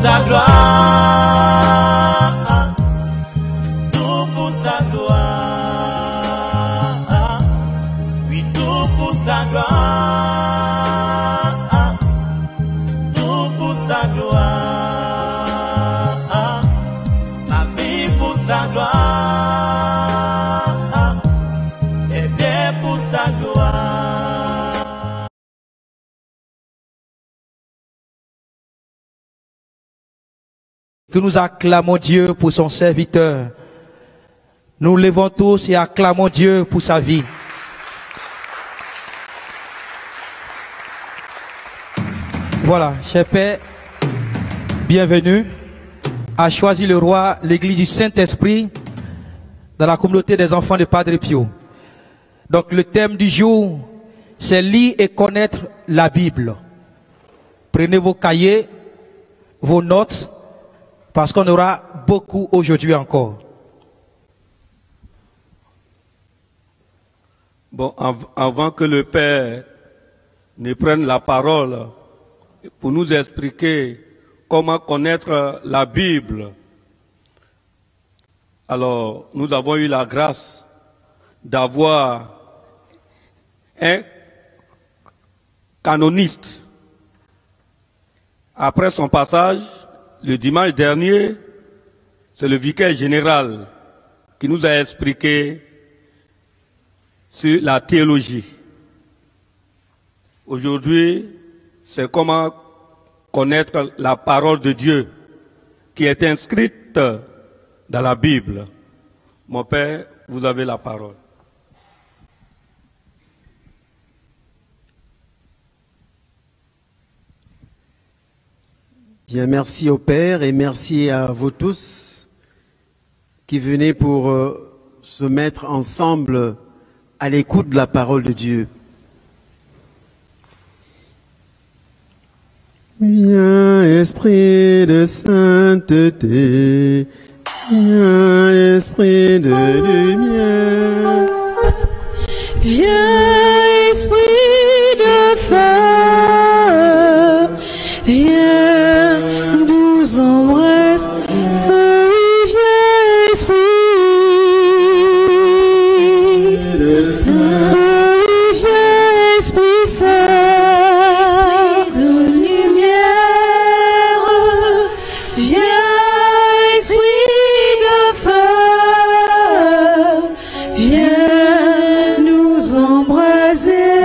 sa gloire, tout pour sa gloire, oui, tout pour sa gloire, tout pour sa gloire, ma vie pour sa gloire, et bien pour sa gloire. Que nous acclamons Dieu pour son serviteur. Nous levons tous et acclamons Dieu pour sa vie. Voilà, cher Père, bienvenue à Choisir le Roi, l'église du Saint-Esprit, dans la communauté des enfants de Padre Pio. Donc le thème du jour, c'est lire et connaître la Bible. Prenez vos cahiers, vos notes, parce qu'on aura beaucoup aujourd'hui encore. Bon, avant que le Père ne prenne la parole pour nous expliquer comment connaître la Bible, alors nous avons eu la grâce d'avoir un canoniste. Après son passage, le dimanche dernier, c'est le vicaire général qui nous a expliqué sur la théologie. Aujourd'hui, c'est comment connaître la parole de Dieu qui est inscrite dans la Bible. Mon Père, vous avez la parole. Bien, merci au Père et merci à vous tous qui venez pour se mettre ensemble à l'écoute de la parole de Dieu. Viens, Esprit de sainteté, viens, Esprit de lumière, viens, Esprit de feu, viens, nous embrasse, oui, viens, Esprit de Saint, oui, viens, Esprit Saint, Esprit de lumière, viens, Esprit de feu, viens nous embraser.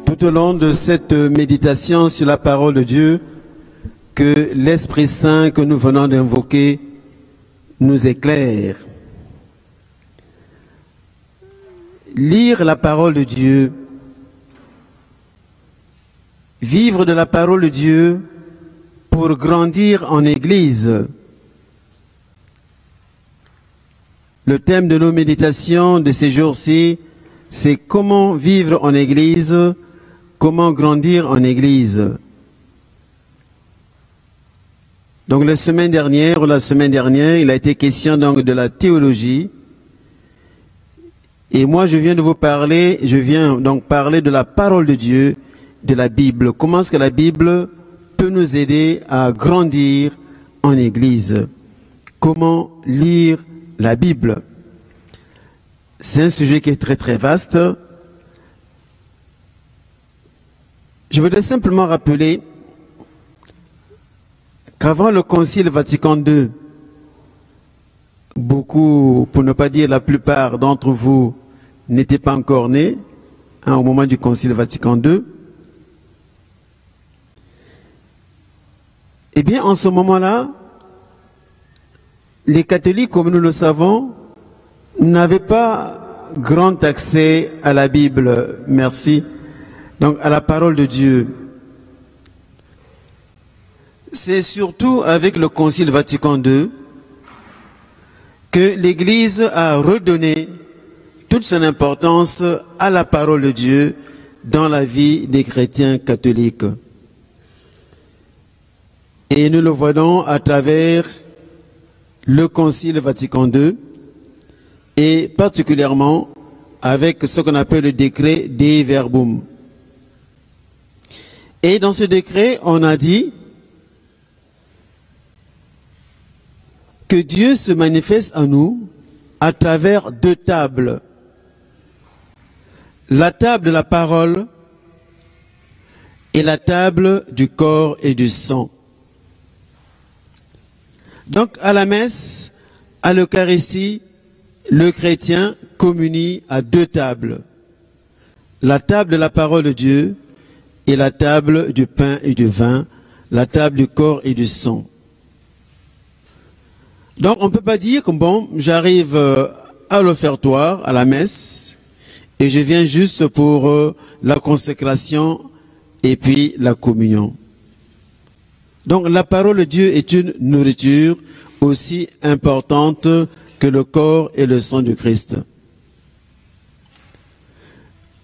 Tout au long de cette méditation sur la parole de Dieu, que l'Esprit Saint que nous venons d'invoquer nous éclaire. Lire la parole de Dieu, vivre de la parole de Dieu pour grandir en Église. Le thème de nos méditations de ces jours-ci, c'est comment vivre en Église, comment grandir en Église. Donc la semaine dernière, il a été question donc de la théologie. Et moi, je viens donc parler de la parole de Dieu, de la Bible. Comment est-ce que la Bible peut nous aider à grandir en Église? Comment lire la Bible? C'est un sujet qui est très très vaste. Je voudrais simplement rappeler qu'avant le Concile Vatican II, beaucoup, pour ne pas dire la plupart d'entre vous, n'étaient pas encore nés au moment du Concile Vatican II. Eh bien, en ce moment-là, les catholiques, comme nous le savons, n'avaient pas grand accès à la Bible, merci, donc à la parole de Dieu. C'est surtout avec le Concile Vatican II que l'Église a redonné toute son importance à la parole de Dieu dans la vie des chrétiens catholiques. Et nous le voyons à travers le Concile Vatican II, et particulièrement avec ce qu'on appelle le décret Dei Verbum. Et dans ce décret, on a dit que Dieu se manifeste à nous à travers deux tables. La table de la parole et la table du corps et du sang. Donc à la messe, à l'Eucharistie, le chrétien communie à deux tables. La table de la parole de Dieu et la table du pain et du vin, la table du corps et du sang. Donc on ne peut pas dire que bon, j'arrive à l'offertoire, à la messe, et je viens juste pour la consécration et puis la communion. Donc la parole de Dieu est une nourriture aussi importante que le corps et le sang du Christ.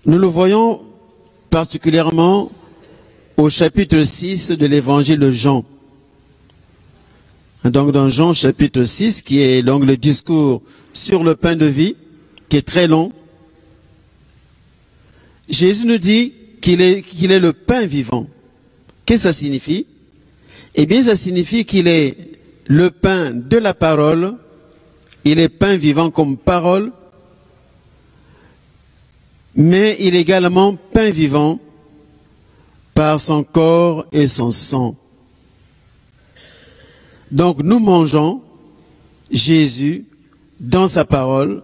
Nous le voyons particulièrement au chapitre 6 de l'évangile de Jean. Donc dans Jean chapitre 6, qui est donc le discours sur le pain de vie, qui est très long, Jésus nous dit qu'il est le pain vivant. Qu'est-ce que ça signifie? Eh bien, ça signifie qu'il est le pain de la parole, il est pain vivant comme parole, mais il est également pain vivant par son corps et son sang. Donc nous mangeons Jésus dans sa parole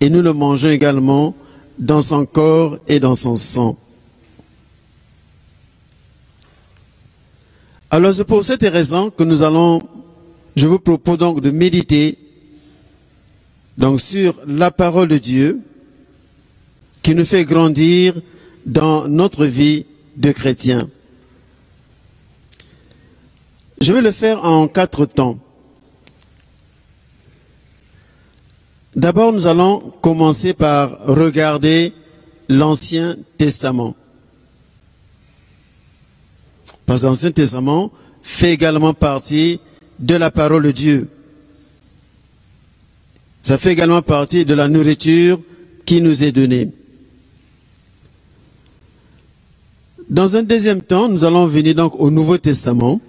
et nous le mangeons également dans son corps et dans son sang. Alors c'est pour cette raison que je vous propose donc de méditer donc sur la parole de Dieu qui nous fait grandir dans notre vie de chrétien. Je vais le faire en 4 temps. D'abord, nous allons commencer par regarder l'Ancien Testament. Parce que l'Ancien Testament fait également partie de la parole de Dieu. Ça fait également partie de la nourriture qui nous est donnée. Dans un deuxième temps, nous allons venir donc au Nouveau Testament.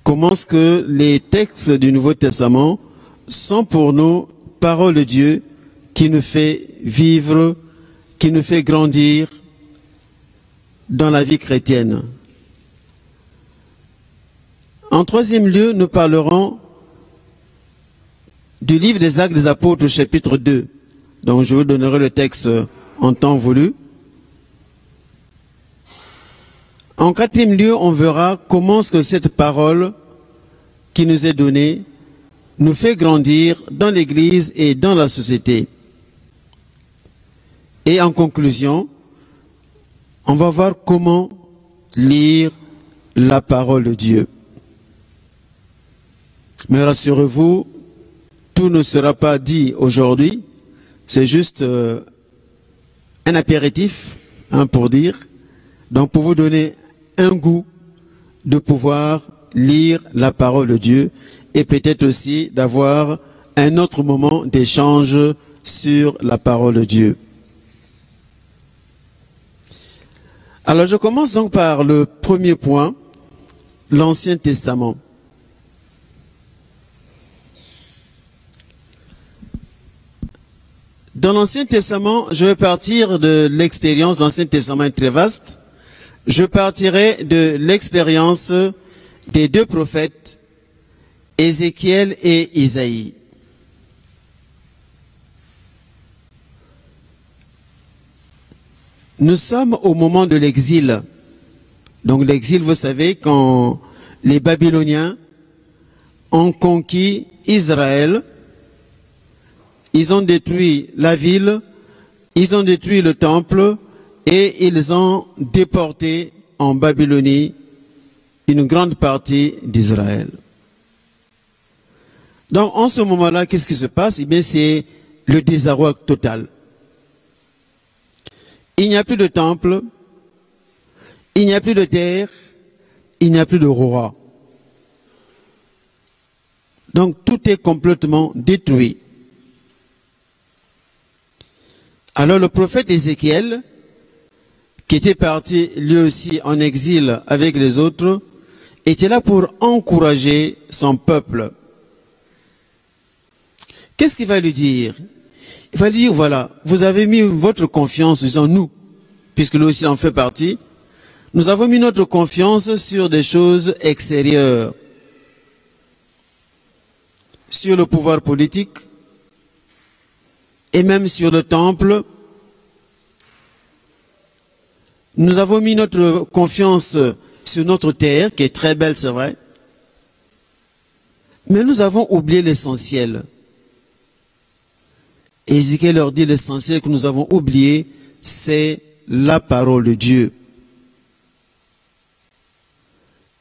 Comment est-ce que les textes du Nouveau Testament sont pour nous parole de Dieu qui nous fait vivre, qui nous fait grandir dans la vie chrétienne. En troisième lieu, nous parlerons du livre des Actes des Apôtres, chapitre 2. Donc je vous donnerai le texte en temps voulu. En quatrième lieu, on verra comment est-ce que cette parole qui nous est donnée nous fait grandir dans l'Église et dans la société. Et en conclusion, on va voir comment lire la parole de Dieu. Mais rassurez-vous, tout ne sera pas dit aujourd'hui. C'est juste un apéritif, pour dire. Donc pour vous donner un goût de pouvoir lire la parole de Dieu et peut-être aussi d'avoir un autre moment d'échange sur la parole de Dieu. Alors je commence donc par le premier point, l'Ancien Testament. Dans l'Ancien Testament, je vais partir de l'expérience. L'Ancien Testament est très vaste. Je partirai de l'expérience des 2 prophètes, Ézéchiel et Isaïe. Nous sommes au moment de l'exil. Donc l'exil, vous savez, quand les Babyloniens ont conquis Israël, ils ont détruit la ville, ils ont détruit le temple et ils ont déporté en Babylonie une grande partie d'Israël. Donc en ce moment-là, qu'est-ce qui se passe? Eh bien, c'est le désarroi total. Il n'y a plus de temple, il n'y a plus de terre, il n'y a plus de roi. Donc tout est complètement détruit. Alors le prophète Ézéchiel, qui était parti lui aussi en exil avec les autres, était là pour encourager son peuple. Qu'est-ce qu'il va lui dire? Il va lui dire, voilà, vous avez mis votre confiance, disons nous, puisque lui aussi en fait partie, nous avons mis notre confiance sur des choses extérieures, sur le pouvoir politique, et même sur le temple. Nous avons mis notre confiance sur notre terre, qui est très belle, c'est vrai, mais nous avons oublié l'essentiel. Ézéchiel leur dit l'essentiel que nous avons oublié, c'est la parole de Dieu.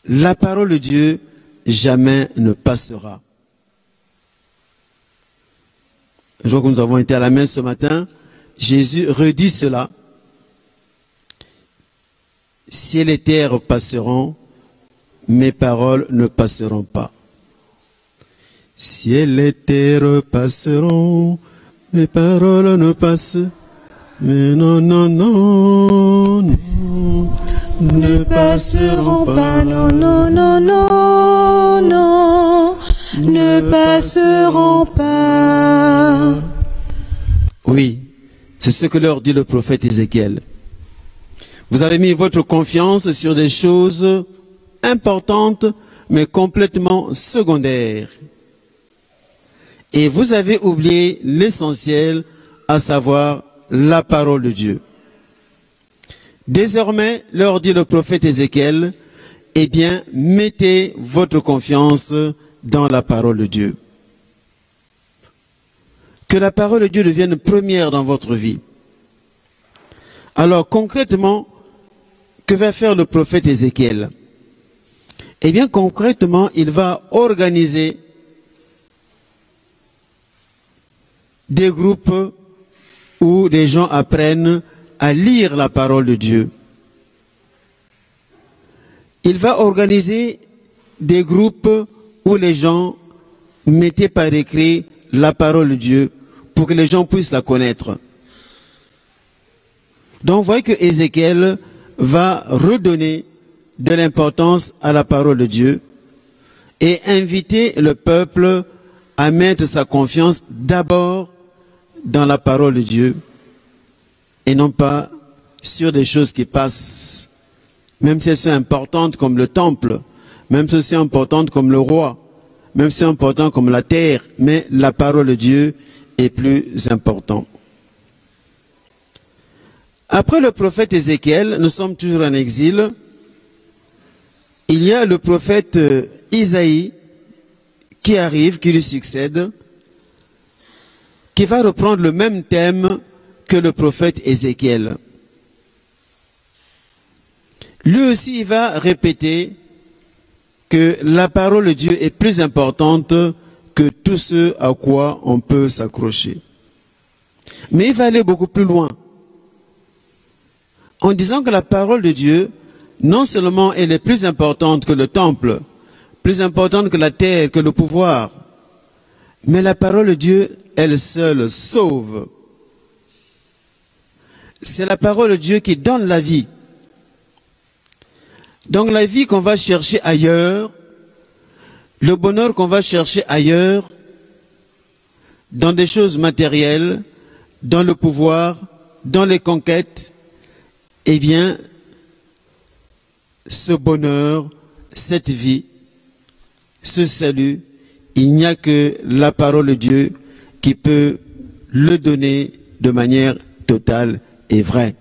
La parole de Dieu jamais ne passera. Je vois que nous avons été à la messe ce matin. Jésus redit cela. Ciel et terre passeront, mes paroles ne passeront pas. Ciel et terre passeront, mes paroles ne passent. Mais non, non, non, non, ne passeront pas. Non, non, non, non, non, ne passeront pas. Oui, c'est ce que leur dit le prophète Ézéchiel. Vous avez mis votre confiance sur des choses importantes, mais complètement secondaires. Et vous avez oublié l'essentiel, à savoir la parole de Dieu. Désormais, leur dit le prophète Ézéchiel, eh bien, mettez votre confiance dans la parole de Dieu. Que la parole de Dieu devienne première dans votre vie. Alors, concrètement, que va faire le prophète Ézéchiel? Eh bien, concrètement, il va organiser des groupes où les gens apprennent à lire la parole de Dieu. Il va organiser des groupes où les gens mettaient par écrit la parole de Dieu pour que les gens puissent la connaître. Donc, vous voyez que Ézéchiel va redonner de l'importance à la parole de Dieu et inviter le peuple à mettre sa confiance d'abord dans la parole de Dieu et non pas sur des choses qui passent, même si elles sont importantes comme le temple, même si elles sont importantes comme le roi, même si elles sont importantes comme la terre, mais la parole de Dieu est plus importante. Après le prophète Ézéchiel, nous sommes toujours en exil. Il y a le prophète Isaïe qui arrive, qui lui succède, qui va reprendre le même thème que le prophète Ézéchiel. Lui aussi, il va répéter que la parole de Dieu est plus importante que tout ce à quoi on peut s'accrocher. Mais il va aller beaucoup plus loin, en disant que la parole de Dieu, non seulement elle est plus importante que le temple, plus importante que la terre, que le pouvoir, mais la parole de Dieu, elle seule sauve. C'est la parole de Dieu qui donne la vie. Donc la vie qu'on va chercher ailleurs, le bonheur qu'on va chercher ailleurs, dans des choses matérielles, dans le pouvoir, dans les conquêtes, eh bien, ce bonheur, cette vie, ce salut, il n'y a que la parole de Dieu qui peut le donner de manière totale et vraie.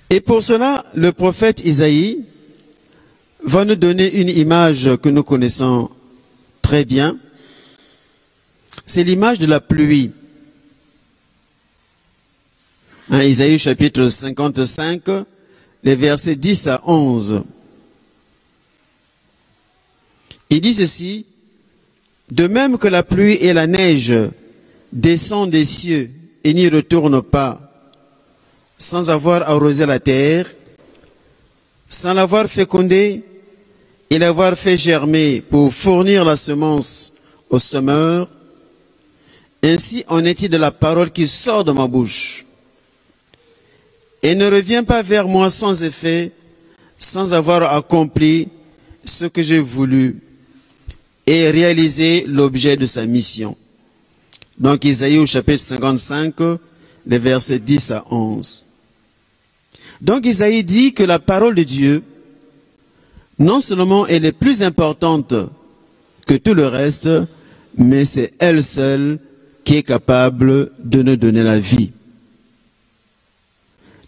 Et pour cela, le prophète Isaïe va nous donner une image que nous connaissons très bien. C'est l'image de la pluie. Isaïe chapitre 55, les versets 10 à 11. Il dit ceci: de même que la pluie et la neige descendent des cieux et n'y retournent pas, sans avoir arrosé la terre, sans l'avoir fécondée et l'avoir fait germer pour fournir la semence au semeur, ainsi en est-il de la parole qui sort de ma bouche. Et ne revient pas vers moi sans effet, sans avoir accompli ce que j'ai voulu et réalisé l'objet de sa mission. Donc Isaïe au chapitre 55, les versets 10 à 11. Donc Isaïe dit que la parole de Dieu, non seulement elle est plus importante que tout le reste, mais c'est elle seule qui est capable de nous donner la vie.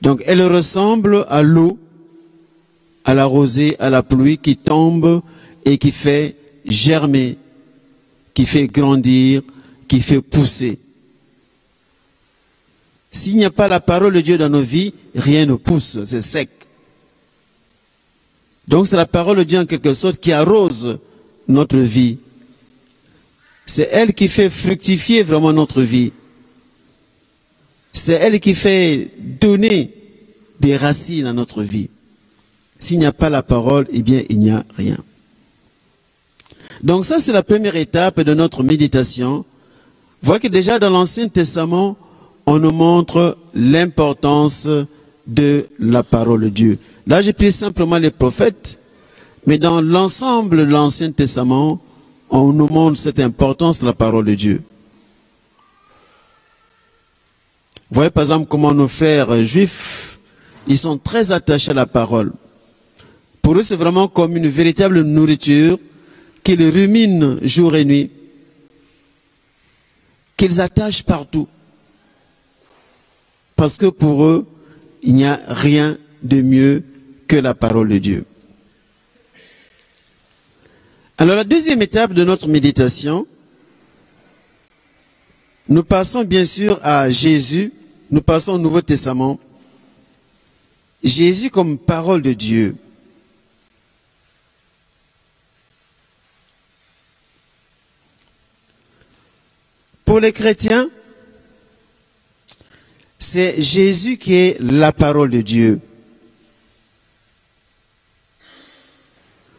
Donc elle ressemble à l'eau, à la rosée, à la pluie qui tombe et qui fait germer, qui fait grandir, qui fait pousser. S'il n'y a pas la parole de Dieu dans nos vies, rien ne pousse, c'est sec. Donc c'est la parole de Dieu en quelque sorte qui arrose notre vie. C'est elle qui fait fructifier vraiment notre vie. C'est elle qui fait donner des racines à notre vie. S'il n'y a pas la parole, eh bien il n'y a rien. Donc ça c'est la première étape de notre méditation. Vous voyez que déjà dans l'Ancien Testament, on nous montre l'importance de la parole de Dieu. Là, j'ai pris simplement les prophètes, mais dans l'ensemble de l'Ancien Testament, on nous montre cette importance de la parole de Dieu. Vous voyez par exemple comment nos frères juifs, ils sont très attachés à la parole. Pour eux, c'est vraiment comme une véritable nourriture qu'ils ruminent jour et nuit, qu'ils attachent partout. Parce que pour eux, il n'y a rien de mieux que la parole de Dieu. Alors la deuxième étape de notre méditation, nous passons bien sûr à Jésus, nous passons au Nouveau Testament. Jésus comme parole de Dieu. Pour les chrétiens, c'est Jésus qui est la parole de Dieu.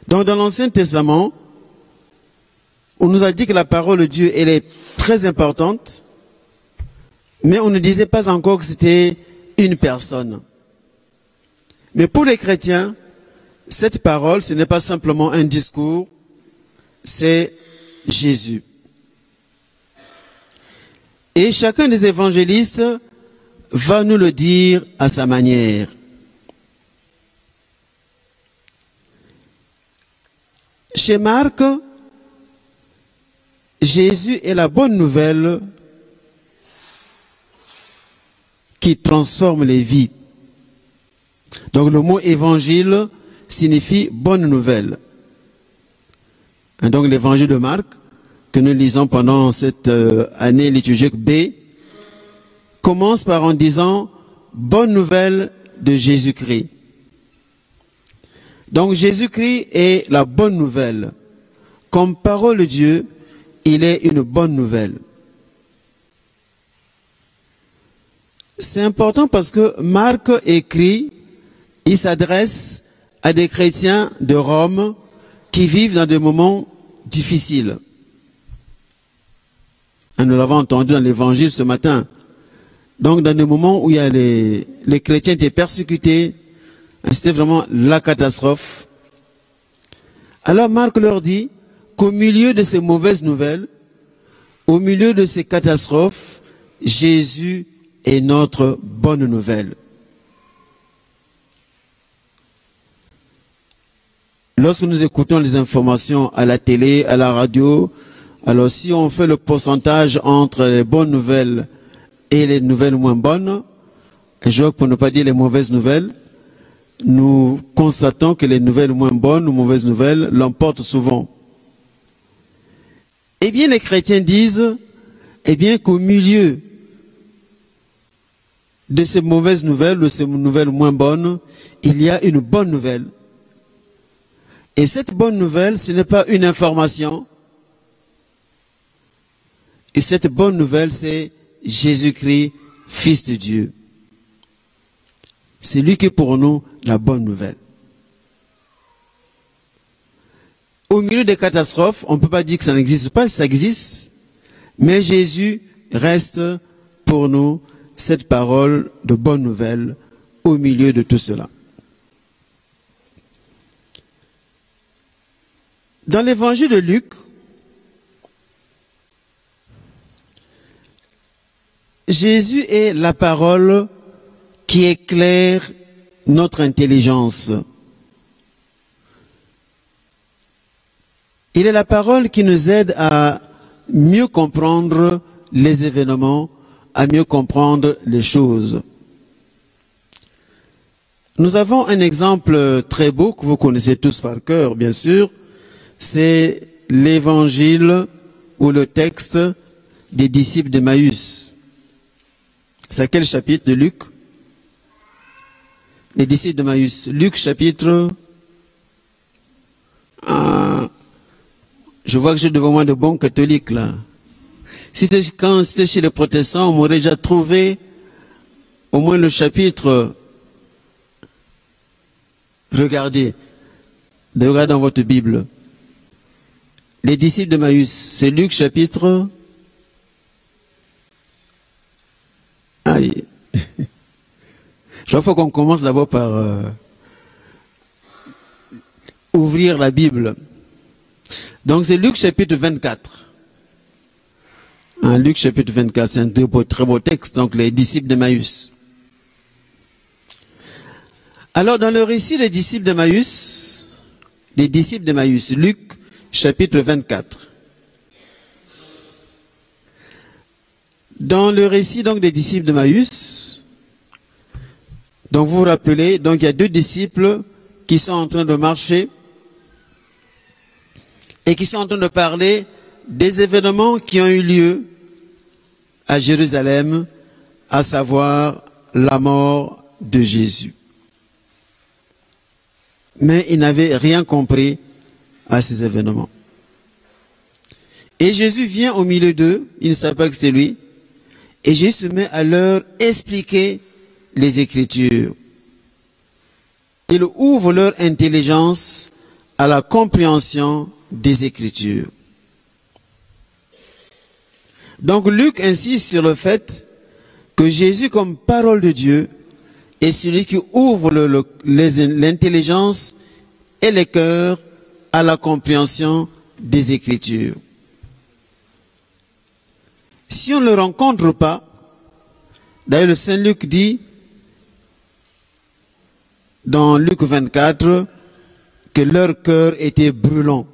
Donc dans l'Ancien Testament, on nous a dit que la parole de Dieu, elle est très importante, mais on ne disait pas encore que c'était une personne. Mais pour les chrétiens, cette parole, ce n'est pas simplement un discours, c'est Jésus. Et chacun des évangélistes va nous le dire à sa manière. Chez Marc, Jésus est la bonne nouvelle qui transforme les vies. Donc le mot évangile signifie bonne nouvelle. Et donc l'évangile de Marc, que nous lisons pendant cette année liturgique B, commence par en disant bonne nouvelle de Jésus-Christ. Donc Jésus-Christ est la bonne nouvelle. Comme parole de Dieu, il est une bonne nouvelle. C'est important parce que Marc écrit, il s'adresse à des chrétiens de Rome qui vivent dans des moments difficiles. Et nous l'avons entendu dans l'évangile ce matin. Donc dans des moments où il y a les chrétiens étaient persécutés, c'était vraiment la catastrophe. Alors Marc leur dit qu'au milieu de ces mauvaises nouvelles, au milieu de ces catastrophes, Jésus est notre bonne nouvelle. Lorsque nous écoutons les informations à la télé, à la radio, alors si on fait le pourcentage entre les bonnes nouvelles et les nouvelles moins bonnes, et je vois que pour ne pas dire les mauvaises nouvelles, nous constatons que les nouvelles moins bonnes ou mauvaises nouvelles l'emportent souvent. Eh bien, les chrétiens disent, eh bien, qu'au milieu de ces mauvaises nouvelles, de ces nouvelles moins bonnes, il y a une bonne nouvelle. Et cette bonne nouvelle, ce n'est pas une information. Et cette bonne nouvelle, c'est Jésus-Christ, Fils de Dieu. C'est lui qui est pour nous la bonne nouvelle. Au milieu des catastrophes, on ne peut pas dire que ça n'existe pas, ça existe, mais Jésus reste pour nous cette parole de bonne nouvelle au milieu de tout cela. Dans l'évangile de Luc, Jésus est la parole qui éclaire notre intelligence. Il est la parole qui nous aide à mieux comprendre les événements, à mieux comprendre les choses. Nous avons un exemple très beau que vous connaissez tous par cœur, bien sûr. C'est l'évangile ou le texte des disciples d'Emmaüs. C'est à quel chapitre de Luc? Les disciples d'Emmaüs. Luc chapitre... je vois que j'ai devant moi de bons catholiques là. Quand c'était chez les protestants, on m'aurait déjà trouvé au moins le chapitre. Regardez dans votre Bible. Les disciples d'Emmaüs, c'est Luc chapitre... Aïe. Je crois qu'on commence d'abord par ouvrir la Bible. Donc c'est Luc chapitre 24. Luc chapitre 24, c'est un très beau texte, donc les disciples d'Emmaüs. Alors dans le récit des disciples d'Emmaüs, Luc chapitre 24. Dans le récit donc des disciples d'Emmaüs, donc vous vous rappelez, donc il y a deux disciples qui sont en train de marcher et qui sont en train de parler des événements qui ont eu lieu à Jérusalem, à savoir la mort de Jésus. Mais ils n'avaient rien compris à ces événements. Et Jésus vient au milieu d'eux, ils ne savent pas que c'est lui, et Jésus se met à leur expliquer les Écritures. Il ouvre leur intelligence à la compréhension des Écritures. Donc Luc insiste sur le fait que Jésus, comme parole de Dieu, est celui qui ouvre l'intelligence et les cœurs à la compréhension des Écritures. Si on ne le rencontre pas, d'ailleurs le Saint Luc dit dans Luc 24 que leur cœur était brûlant.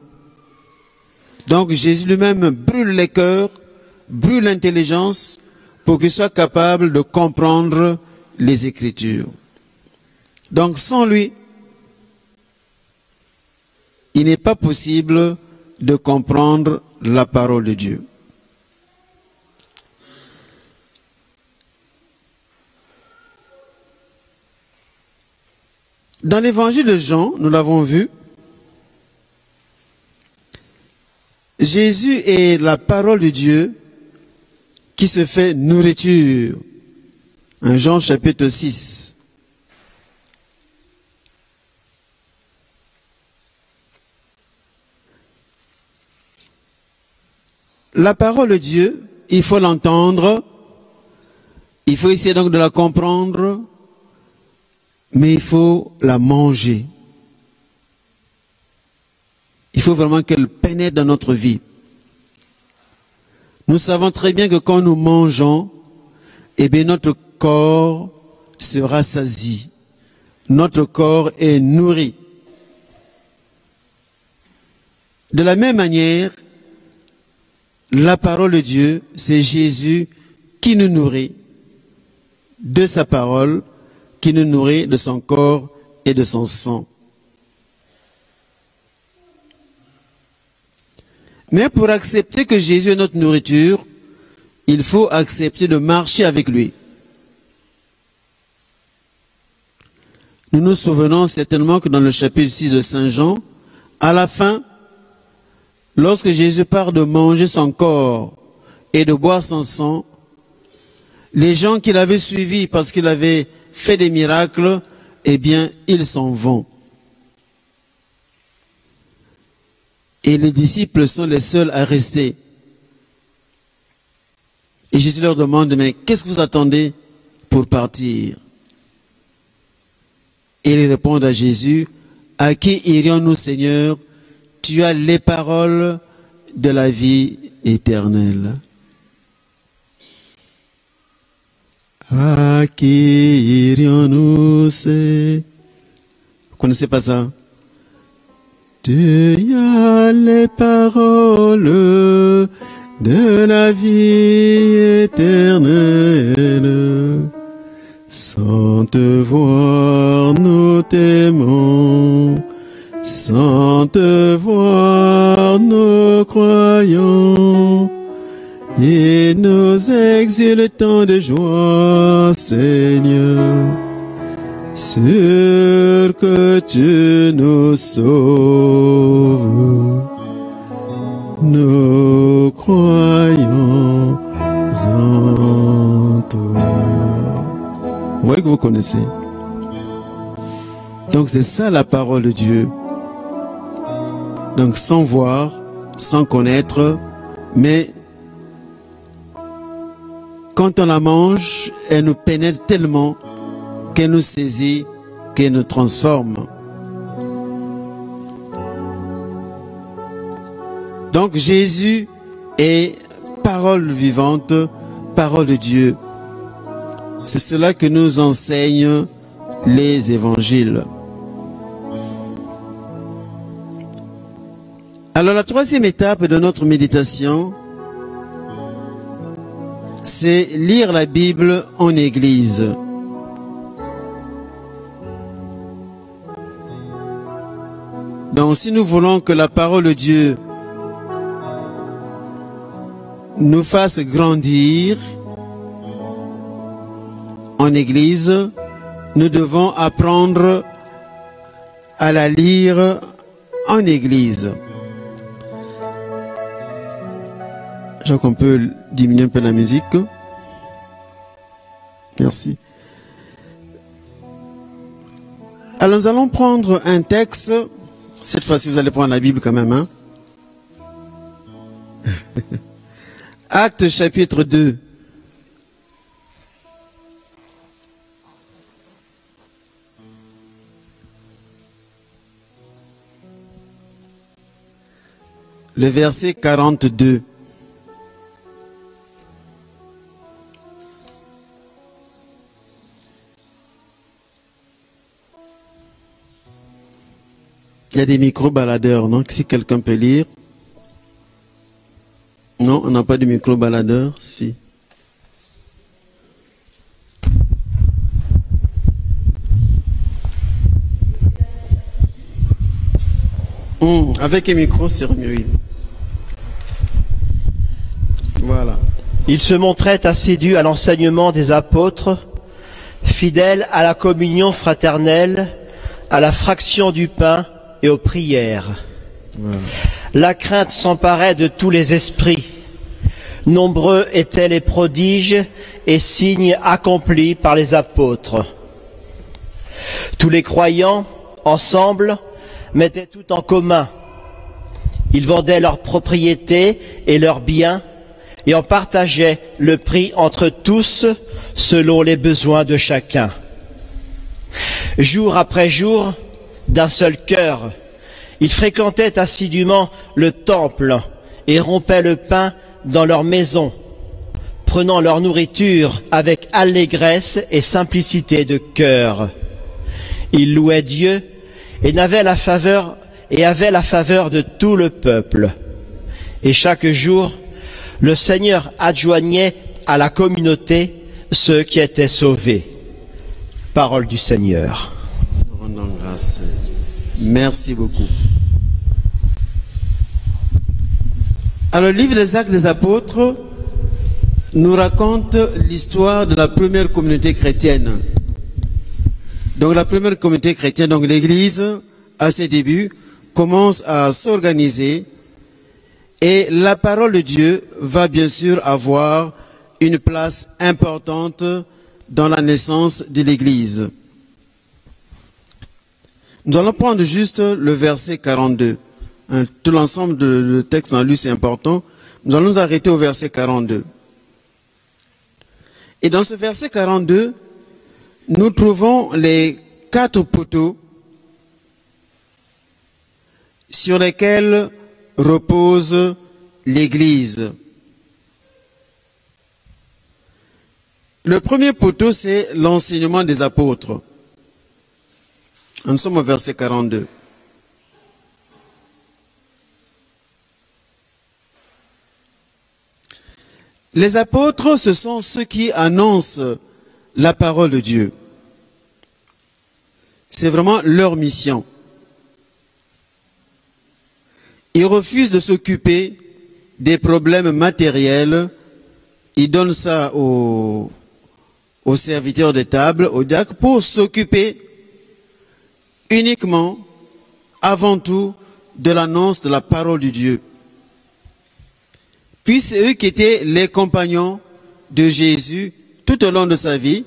Donc Jésus lui-même brûle les cœurs, brûle l'intelligence pour qu'ils soient capables de comprendre les Écritures. Donc sans lui, il n'est pas possible de comprendre la parole de Dieu. Dans l'évangile de Jean, nous l'avons vu, Jésus est la parole de Dieu qui se fait nourriture. Jean chapitre 6. La parole de Dieu, il faut l'entendre, il faut essayer donc de la comprendre, mais il faut la manger. Il faut vraiment qu'elle pénètre dans notre vie. Nous savons très bien que quand nous mangeons, eh bien notre corps se rassasie. Notre corps est nourri. De la même manière, la parole de Dieu, c'est Jésus qui nous nourrit de sa parole, qui nous nourrit de son corps et de son sang. Mais pour accepter que Jésus est notre nourriture, il faut accepter de marcher avec lui. Nous nous souvenons certainement que dans le chapitre 6 de Saint Jean, à la fin, lorsque Jésus part de manger son corps et de boire son sang, les gens qui l'avaient suivi parce qu'il avait fait des miracles, eh bien, ils s'en vont. Et les disciples sont les seuls à rester. Et Jésus leur demande, mais qu'est-ce que vous attendez pour partir? Et ils répondent à Jésus, à qui irions-nous, Seigneur? Tu as les paroles de la vie éternelle. À qui irions-nous, Seigneur? Vous connaissez pas ça? Tu as les paroles de la vie éternelle. Sans te voir, nous t'aimons. Sans te voir, nous croyons. Et nous exultons de joie, Seigneur, sûr que tu nous sauves. Nous croyons en toi. Vous voyez que vous connaissez. Donc c'est ça la parole de Dieu. Donc sans voir, sans connaître, mais quand on la mange, elle nous pénètre tellement qu'elle nous saisit, qu'elle nous transforme. Donc Jésus est parole vivante, parole de Dieu. C'est cela que nous enseignent les évangiles. Alors la troisième étape de notre méditation, c'est lire la Bible en église. Donc si nous voulons que la parole de Dieu nous fasse grandir en église, nous devons apprendre à la lire en église. Je crois qu'on peut diminuer un peu la musique. Merci. Alors nous allons prendre un texte. Cette fois-ci, vous allez prendre la Bible quand même. Hein? Actes chapitre 2. Le verset 42. Il y a des micro-baladeurs, non? Si quelqu'un peut lire. Non, on n'a pas de micro-baladeur. Si. Avec un micro, c'est mieux. Voilà. Il se montrait assidu à l'enseignement des apôtres, fidèle à la communion fraternelle, à la fraction du pain et aux prières. Voilà. La crainte s'emparait de tous les esprits. Nombreux étaient les prodiges et signes accomplis par les apôtres. Tous les croyants, ensemble, mettaient tout en commun. Ils vendaient leurs propriétés et leurs biens et en partageaient le prix entre tous selon les besoins de chacun. Jour après jour, d'un seul cœur, ils fréquentaient assidûment le temple et rompaient le pain dans leur maison, prenant leur nourriture avec allégresse et simplicité de cœur. Ils louaient Dieu et avaient la faveur de tout le peuple. Et chaque jour, le Seigneur adjoignait à la communauté ceux qui étaient sauvés. Parole du Seigneur. Rendons grâce. Merci beaucoup. Alors, le livre des Actes des Apôtres nous raconte l'histoire de la première communauté chrétienne. Donc, la première communauté chrétienne, donc l'Église, à ses débuts, commence à s'organiser et la parole de Dieu va bien sûr avoir une place importante dans la naissance de l'Église. Nous allons prendre juste le verset 42. Tout l'ensemble de textes en lui, c'est important. Nous allons nous arrêter au verset 42. Et dans ce verset 42, nous trouvons les 4 poteaux sur lesquels repose l'Église. Le premier poteau, c'est l'enseignement des apôtres. Nous sommes au verset 42. Les apôtres, ce sont ceux qui annoncent la parole de Dieu. C'est vraiment leur mission. Ils refusent de s'occuper des problèmes matériels. Ils donnent ça aux serviteurs de table, aux diacres, pour s'occuper uniquement, avant tout, de l'annonce de la parole de Dieu. Puis c'est eux qui étaient les compagnons de Jésus tout au long de sa vie.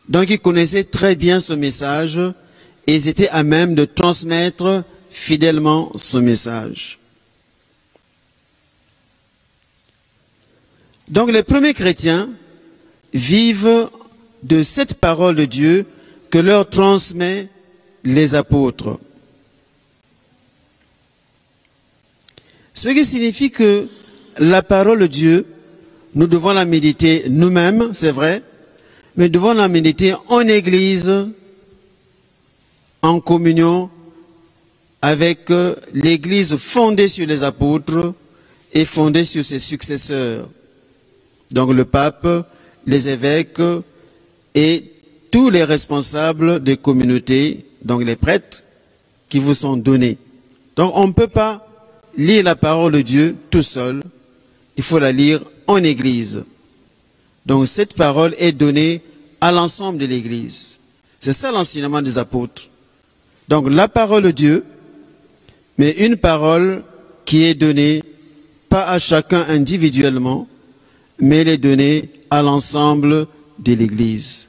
Donc ils connaissaient très bien ce message et ils étaient à même de transmettre fidèlement ce message. Donc les premiers chrétiens vivent de cette parole de Dieu que leur transmet les apôtres. Ce qui signifie que la parole de Dieu, nous devons la méditer nous-mêmes, c'est vrai, mais devons la méditer en Église, en communion avec l'Église fondée sur les apôtres et fondée sur ses successeurs. Donc le pape, les évêques et tous les responsables des communautés, donc les prêtres qui vous sont donnés. Donc on ne peut pas lire la parole de Dieu tout seul, il faut la lire en Église. Donc cette parole est donnée à l'ensemble de l'Église. C'est ça l'enseignement des apôtres. Donc la parole de Dieu, mais une parole qui est donnée pas à chacun individuellement, mais elle est donnée à l'ensemble de l'Église.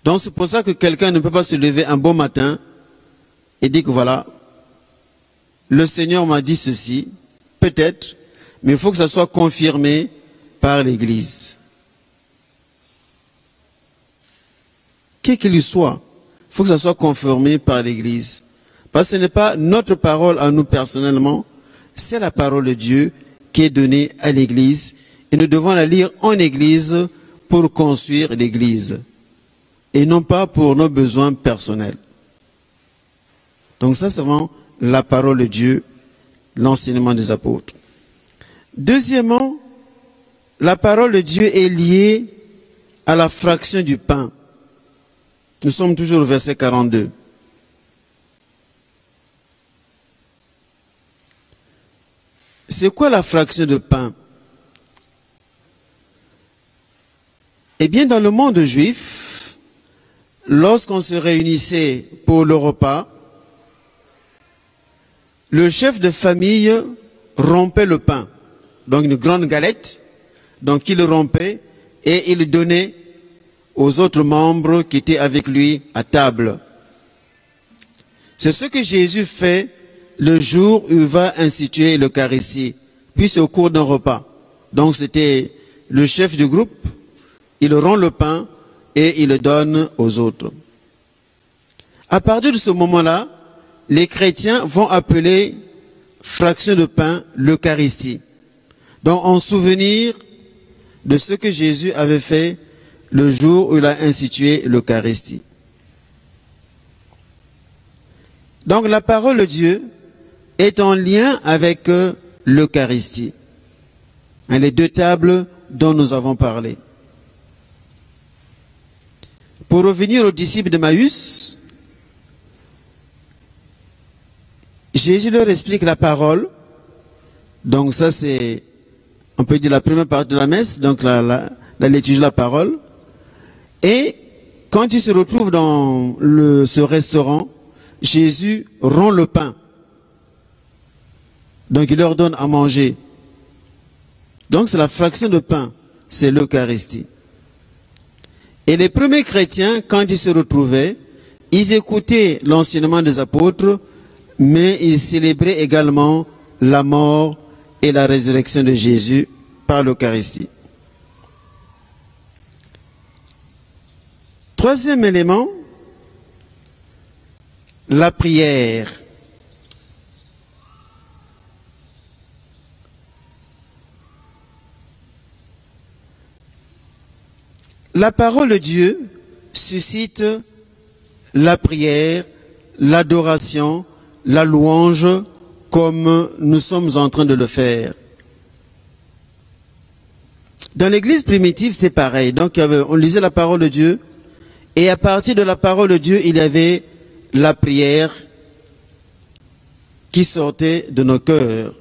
Donc c'est pour ça que quelqu'un ne peut pas se lever un beau matin et dire que voilà, le Seigneur m'a dit ceci, peut-être, mais il faut que ça soit confirmé par l'Église. Quel qu'il soit, il faut que ça soit confirmé par l'Église. Parce que ce n'est pas notre parole à nous personnellement, c'est la parole de Dieu qui est donnée à l'Église. Et nous devons la lire en Église pour construire l'Église. Et non pas pour nos besoins personnels. Donc ça, c'est vraiment la parole de Dieu, l'enseignement des apôtres. Deuxièmement, la parole de Dieu est liée à la fraction du pain. Nous sommes toujours au verset 42. C'est quoi la fraction de pain? Eh bien, dans le monde juif, lorsqu'on se réunissait pour le repas, le chef de famille rompait le pain. Donc une grande galette, donc il rompait et il donnait aux autres membres qui étaient avec lui à table. C'est ce que Jésus fait le jour où il va instituer l'Eucharistie, puis c'est au cours d'un repas. Donc c'était le chef du groupe, il rompt le pain et il le donne aux autres. À partir de ce moment-là, les chrétiens vont appeler fraction de pain l'Eucharistie. Donc en souvenir de ce que Jésus avait fait le jour où il a institué l'Eucharistie. Donc la parole de Dieu est en lien avec l'Eucharistie. Les deux tables dont nous avons parlé. Pour revenir aux disciples de Maüs, Jésus leur explique la parole. Donc ça c'est, on peut dire la première partie de la messe, donc la lecture de la parole. Et quand ils se retrouvent dans ce restaurant, Jésus rompt le pain. Donc il leur donne à manger. Donc c'est la fraction de pain, c'est l'Eucharistie. Et les premiers chrétiens, quand ils se retrouvaient, ils écoutaient l'enseignement des apôtres, mais ils célébraient également la mort et la résurrection de Jésus par l'Eucharistie. Troisième élément, la prière. La parole de Dieu suscite la prière, l'adoration, la louange, comme nous sommes en train de le faire. Dans l'église primitive, c'est pareil. Donc, on lisait la parole de Dieu, et à partir de la parole de Dieu, il y avait la prière qui sortait de nos cœurs.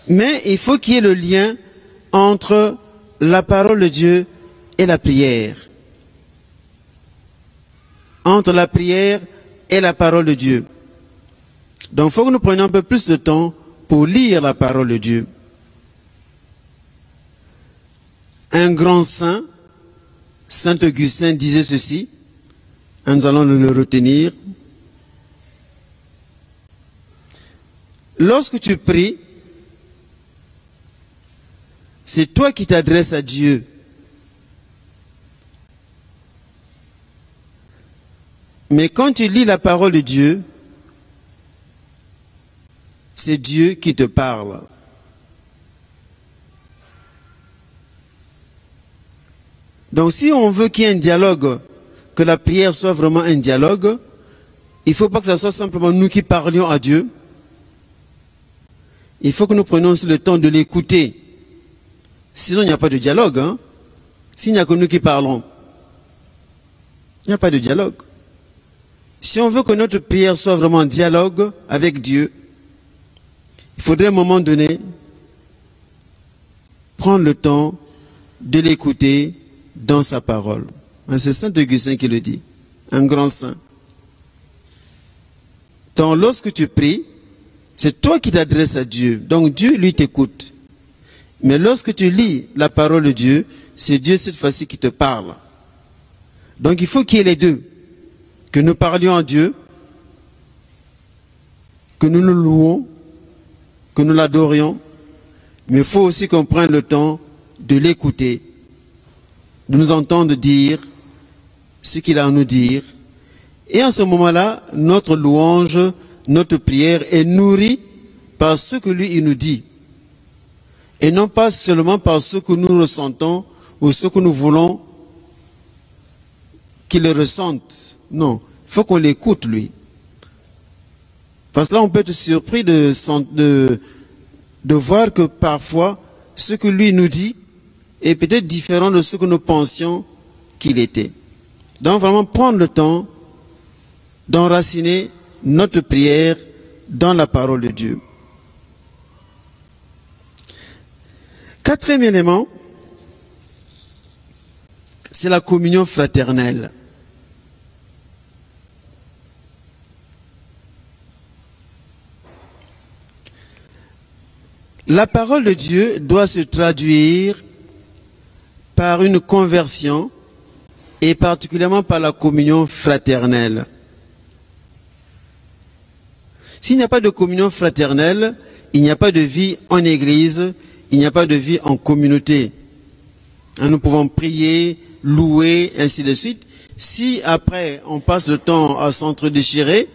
Mais il faut qu'il y ait le lien entre la parole de Dieu et la prière. Entre la prière et la parole de Dieu. Donc, il faut que nous prenions un peu plus de temps pour lire la parole de Dieu. Un grand saint, Saint Augustin, disait ceci, nous allons le retenir. Lorsque tu pries, c'est toi qui t'adresses à Dieu. Mais quand tu lis la parole de Dieu, c'est Dieu qui te parle. Donc si on veut qu'il y ait un dialogue, que la prière soit vraiment un dialogue, il ne faut pas que ce soit simplement nous qui parlions à Dieu. Il faut que nous prenions aussi le temps de l'écouter. Sinon, il n'y a pas de dialogue. Hein? S'il n'y a que nous qui parlons, il n'y a pas de dialogue. Si on veut que notre prière soit vraiment un dialogue avec Dieu, il faudrait à un moment donné prendre le temps de l'écouter dans sa parole. C'est Saint Augustin qui le dit, un grand saint. Donc lorsque tu pries, c'est toi qui t'adresses à Dieu. Donc Dieu, lui, t'écoute. Mais lorsque tu lis la parole de Dieu, c'est Dieu cette fois-ci qui te parle. Donc il faut qu'il y ait les deux. Que nous parlions à Dieu, que nous nous louons, que nous l'adorions, mais il faut aussi qu'on prenne le temps de l'écouter, de nous entendre dire ce qu'il a à nous dire. Et en ce moment-là, notre louange, notre prière est nourrie par ce que lui, il nous dit. Et non pas seulement par ce que nous ressentons ou ce que nous voulons qu'il le ressente. Non, il faut qu'on l'écoute, lui. Parce que là, on peut être surpris de voir que parfois, ce que lui nous dit est peut-être différent de ce que nous pensions qu'il était. Donc, vraiment prendre le temps d'enraciner notre prière dans la parole de Dieu. Quatrième élément, c'est la communion fraternelle. La parole de Dieu doit se traduire par une conversion et particulièrement par la communion fraternelle. S'il n'y a pas de communion fraternelle, il n'y a pas de vie en église, il n'y a pas de vie en communauté. Nous pouvons prier, louer, ainsi de suite. Si après on passe le temps à s'entre-déchirer,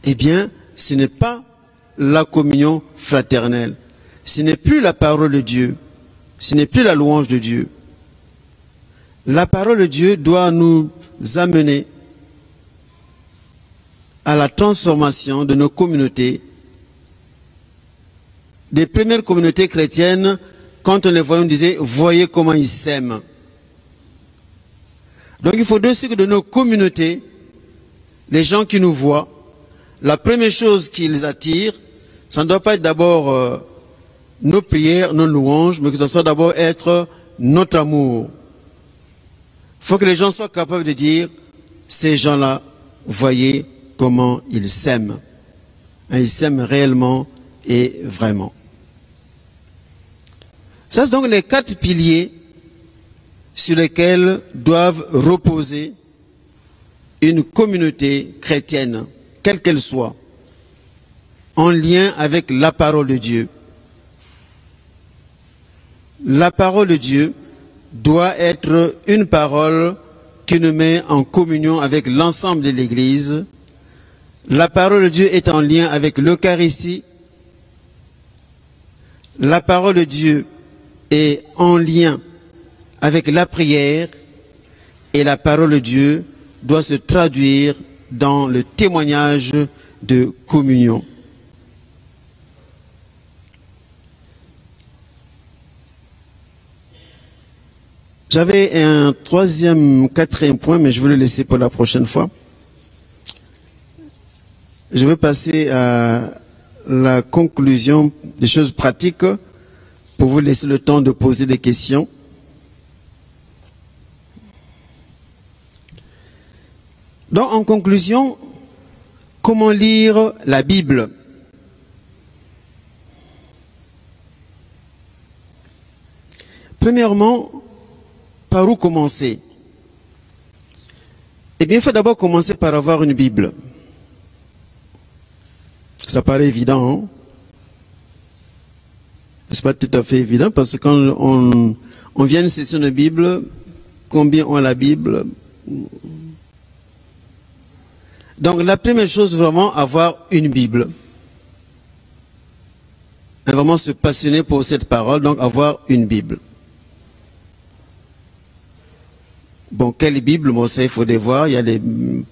eh bien, ce n'est pas la communion fraternelle. Ce n'est plus la parole de Dieu. Ce n'est plus la louange de Dieu. La parole de Dieu doit nous amener à la transformation de nos communautés. Des premières communautés chrétiennes, quand on les voyait, on disait, voyez comment ils s'aiment. Donc il faudrait aussi que de nos communautés, les gens qui nous voient, la première chose qui les attire, ça ne doit pas être d'abord nos prières, nos louanges, mais que ça soit d'abord être notre amour. Il faut que les gens soient capables de dire, ces gens-là, voyez comment ils s'aiment. Ils s'aiment réellement et vraiment. Ça, c'est donc les 4 piliers sur lesquels doivent reposer une communauté chrétienne, quelle qu'elle soit, en lien avec la parole de Dieu. La parole de Dieu doit être une parole qui nous met en communion avec l'ensemble de l'Église. La parole de Dieu est en lien avec l'Eucharistie. La parole de Dieu est en lien avec la prière. Et la parole de Dieu doit se traduire dans le témoignage de communion. J'avais un quatrième point, mais je vais le laisser pour la prochaine fois. Je vais passer à la conclusion des choses pratiques pour vous laisser le temps de poser des questions. Donc, en conclusion, comment lire la Bible? Premièrement, par où commencer? Eh bien, il faut d'abord commencer par avoir une Bible. Ça paraît évident, hein? C'est pas tout à fait évident parce que quand on vient à une session de Bible, combien ont la Bible? Donc, la première chose, vraiment, avoir une Bible. Vraiment se passionner pour cette parole, donc avoir une Bible. Bon, quelle Bible? Bon, ça, il faut les voir. Il y a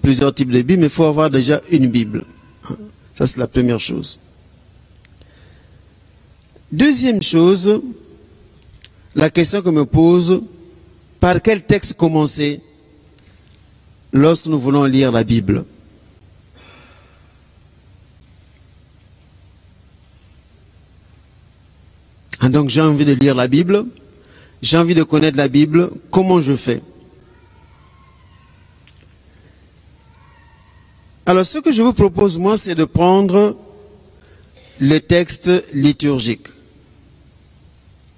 plusieurs types de Bibles, mais il faut avoir déjà une Bible. Ça, c'est la première chose. Deuxième chose, la question que me pose, par quel texte commencer lorsque nous voulons lire la Bible? Donc, j'ai envie de lire la Bible, j'ai envie de connaître la Bible, comment je fais? Alors, ce que je vous propose, moi, c'est de prendre le texte liturgique,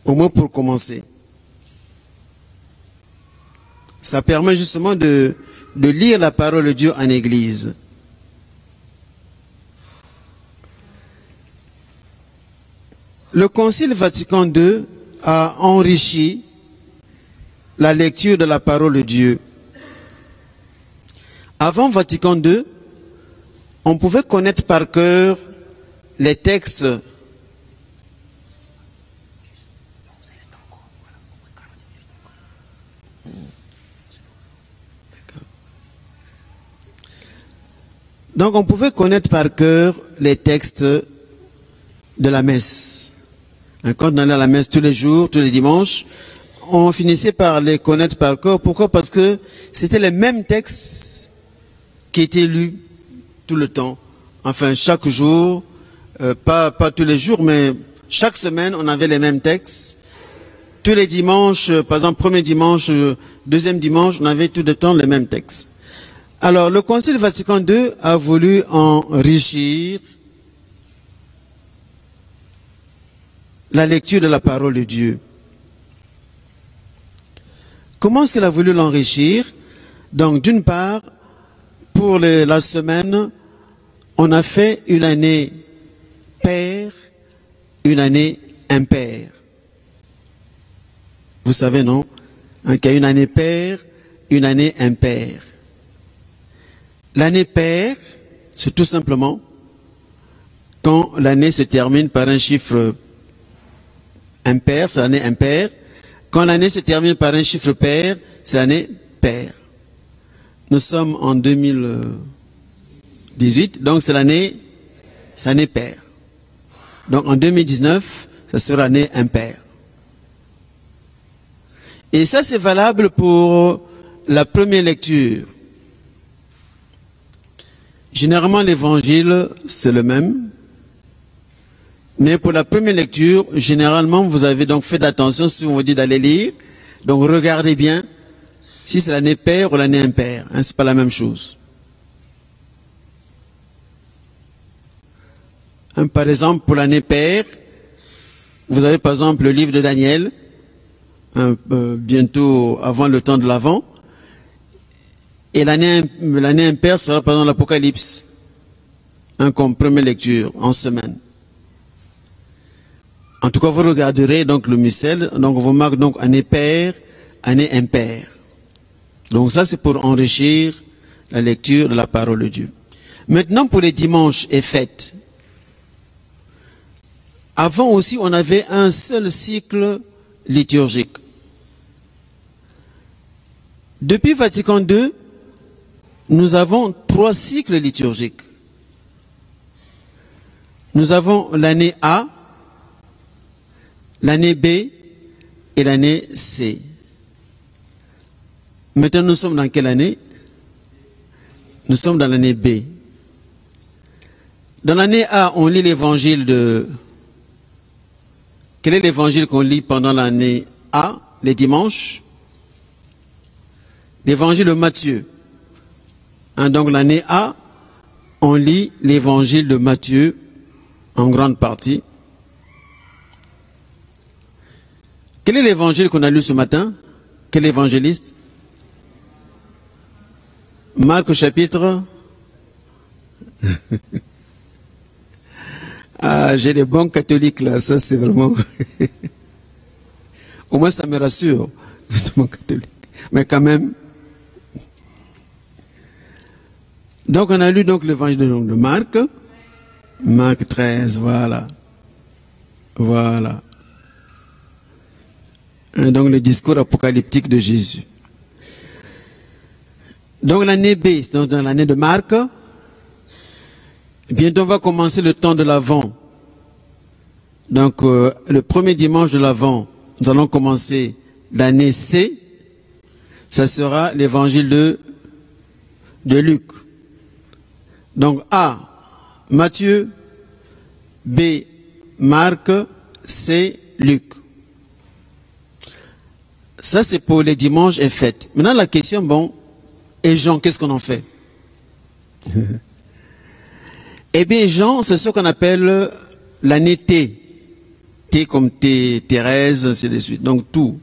au moins pour commencer. Ça permet justement de lire la parole de Dieu en Église. Le Concile Vatican II a enrichi la lecture de la parole de Dieu. Avant Vatican II, on pouvait connaître par cœur les textes donc on pouvait connaître par cœur les textes de la messe. Quand on allait à la messe tous les jours, tous les dimanches, on finissait par les connaître par cœur. Pourquoi? Parce que c'était les mêmes textes qui étaient lus tout le temps. Enfin, chaque jour, pas tous les jours, mais chaque semaine, on avait les mêmes textes. Tous les dimanches, par exemple, premier dimanche, deuxième dimanche, on avait tout le temps les mêmes textes. Alors, le Concile Vatican II a voulu enrichir la lecture de la parole de Dieu. Comment est-ce qu'il a voulu l'enrichir? Donc, d'une part, pour la semaine, on a fait une année paire, une année impaire. Vous savez, non? Qu'il y a une année paire, une année impaire. L'année paire, c'est tout simplement quand l'année se termine par un chiffre impair, c'est l'année impaire. Quand l'année se termine par un chiffre pair, c'est l'année paire. Nous sommes en 2018, donc c'est l'année paire. Donc en 2019, ça sera l'année impaire. Et ça, c'est valable pour la première lecture. Généralement, l'évangile, c'est le même. Mais pour la première lecture, généralement, vous avez donc fait attention si on vous dit d'aller lire. Donc regardez bien si c'est l'année paire ou l'année impaire. Hein, c'est pas la même chose. Hein, par exemple, pour l'année paire, vous avez par exemple le livre de Daniel, bientôt avant le temps de l'Avent. Et l'année impaire sera pendant l'Apocalypse, comme première lecture en semaine. En tout cas, vous regarderez donc le missel, donc vous marquez donc année paire, année impaire. Donc ça c'est pour enrichir la lecture de la parole de Dieu. Maintenant pour les dimanches et fêtes. Avant aussi on avait un seul cycle liturgique. Depuis Vatican II, nous avons 3 cycles liturgiques. Nous avons l'année A, l'année B et l'année C. Maintenant, nous sommes dans quelle année? Nous sommes dans l'année B. Dans l'année A, on lit l'évangile de... Quel est l'évangile qu'on lit pendant l'année A, les dimanches? L'évangile de Matthieu. Donc l'année A, on lit l'évangile de Matthieu en grande partie. Quel est l'évangile qu'on a lu ce matin? Quel évangéliste? Marc au chapitre. Ah, j'ai des bons catholiques là, ça c'est vraiment... Au moins ça me rassure, bon catholique. Mais quand même... Donc on a lu donc l'évangile de Marc. Marc 13, voilà. Voilà. Et donc le discours apocalyptique de Jésus. Donc l'année B, donc dans l'année de Marc, bientôt on va commencer le temps de l'Avent. Donc le premier dimanche de l'Avent, nous allons commencer l'année C. Ça sera l'évangile de Luc. Donc A, Matthieu, B, Marc, C, Luc. Ça c'est pour les dimanches et fêtes. Maintenant la question, bon, et Jean, qu'est-ce qu'on en fait? Eh bien, Jean, c'est ce qu'on appelle l'année T. T comme Thérèse, c'est de suite. Donc, tout.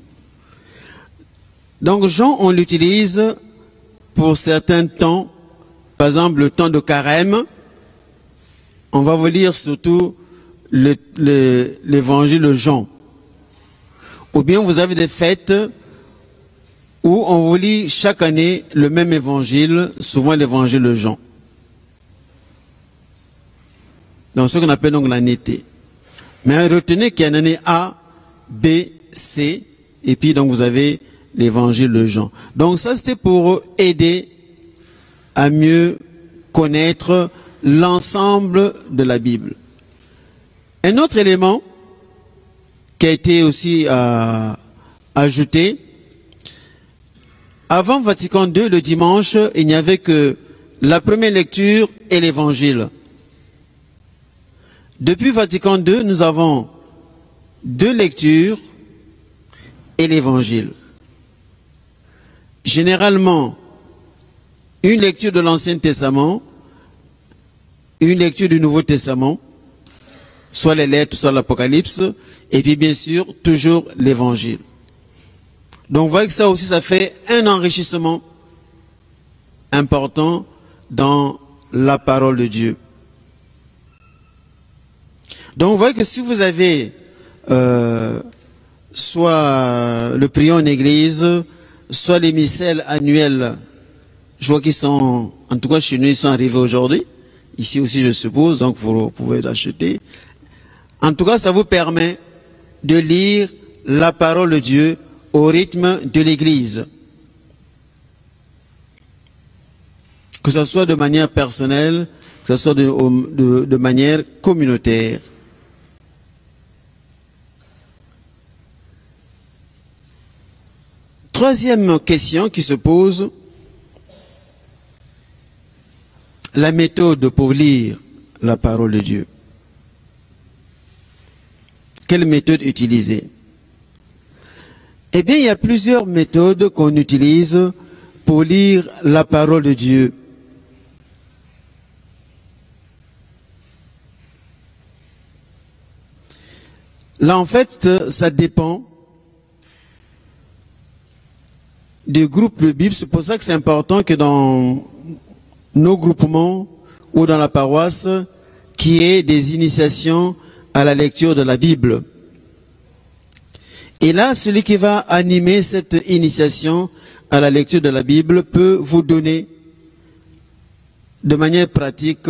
Donc, Jean, on l'utilise pour certains temps. Par exemple, le temps de carême. On va vous lire surtout l'évangile de Jean. Ou bien, vous avez des fêtes où on vous lit chaque année le même évangile, souvent l'évangile de Jean. Donc ce qu'on appelle donc l'année T. Mais retenez qu'il y a une année A, B, C, et puis donc vous avez l'évangile de Jean. Donc ça c'était pour aider à mieux connaître l'ensemble de la Bible. Un autre élément qui a été aussi ajouté, avant Vatican II, le dimanche, il n'y avait que la première lecture et l'évangile. Depuis Vatican II, nous avons 2 lectures et l'évangile. Généralement, une lecture de l'Ancien Testament, une lecture du Nouveau Testament, soit les lettres, soit l'Apocalypse, et puis bien sûr, toujours l'évangile. Donc, vous voyez que ça aussi, ça fait un enrichissement important dans la parole de Dieu. Donc, vous voyez que si vous avez soit le prion en église, soit les missels annuels, je vois qu'ils sont, en tout cas chez nous, ils sont arrivés aujourd'hui. Ici aussi, je suppose, donc vous pouvez l'acheter. En tout cas, ça vous permet de lire la parole de Dieu au rythme de l'Église. Que ce soit de manière personnelle, que ce soit de manière communautaire. Troisième question qui se pose, la méthode pour lire la parole de Dieu. Quelle méthode utiliser? Eh bien, il y a plusieurs méthodes qu'on utilise pour lire la parole de Dieu. Là, en fait, ça dépend des groupes de Bible. C'est pour ça que c'est important que dans nos groupements ou dans la paroisse, qu'il y ait des initiations à la lecture de la Bible. Et là, celui qui va animer cette initiation à la lecture de la Bible peut vous donner de manière pratique,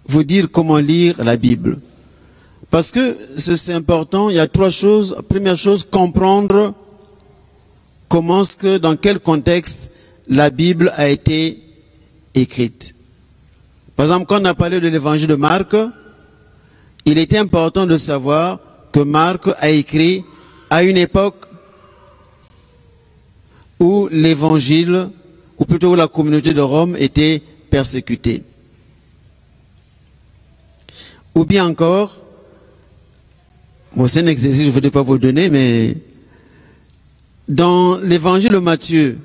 vous dire comment lire la Bible. Parce que c'est important, il y a trois choses. Première chose, comprendre dans quel contexte la Bible a été écrite. Par exemple, quand on a parlé de l'évangile de Marc, il était important de savoir que Marc a écrit à une époque où l'évangile, ou plutôt où la communauté de Rome était persécutée. Ou bien encore, bon, c'est un exercice, je ne voudrais pas vous le donner, mais dans l'évangile de Matthieu,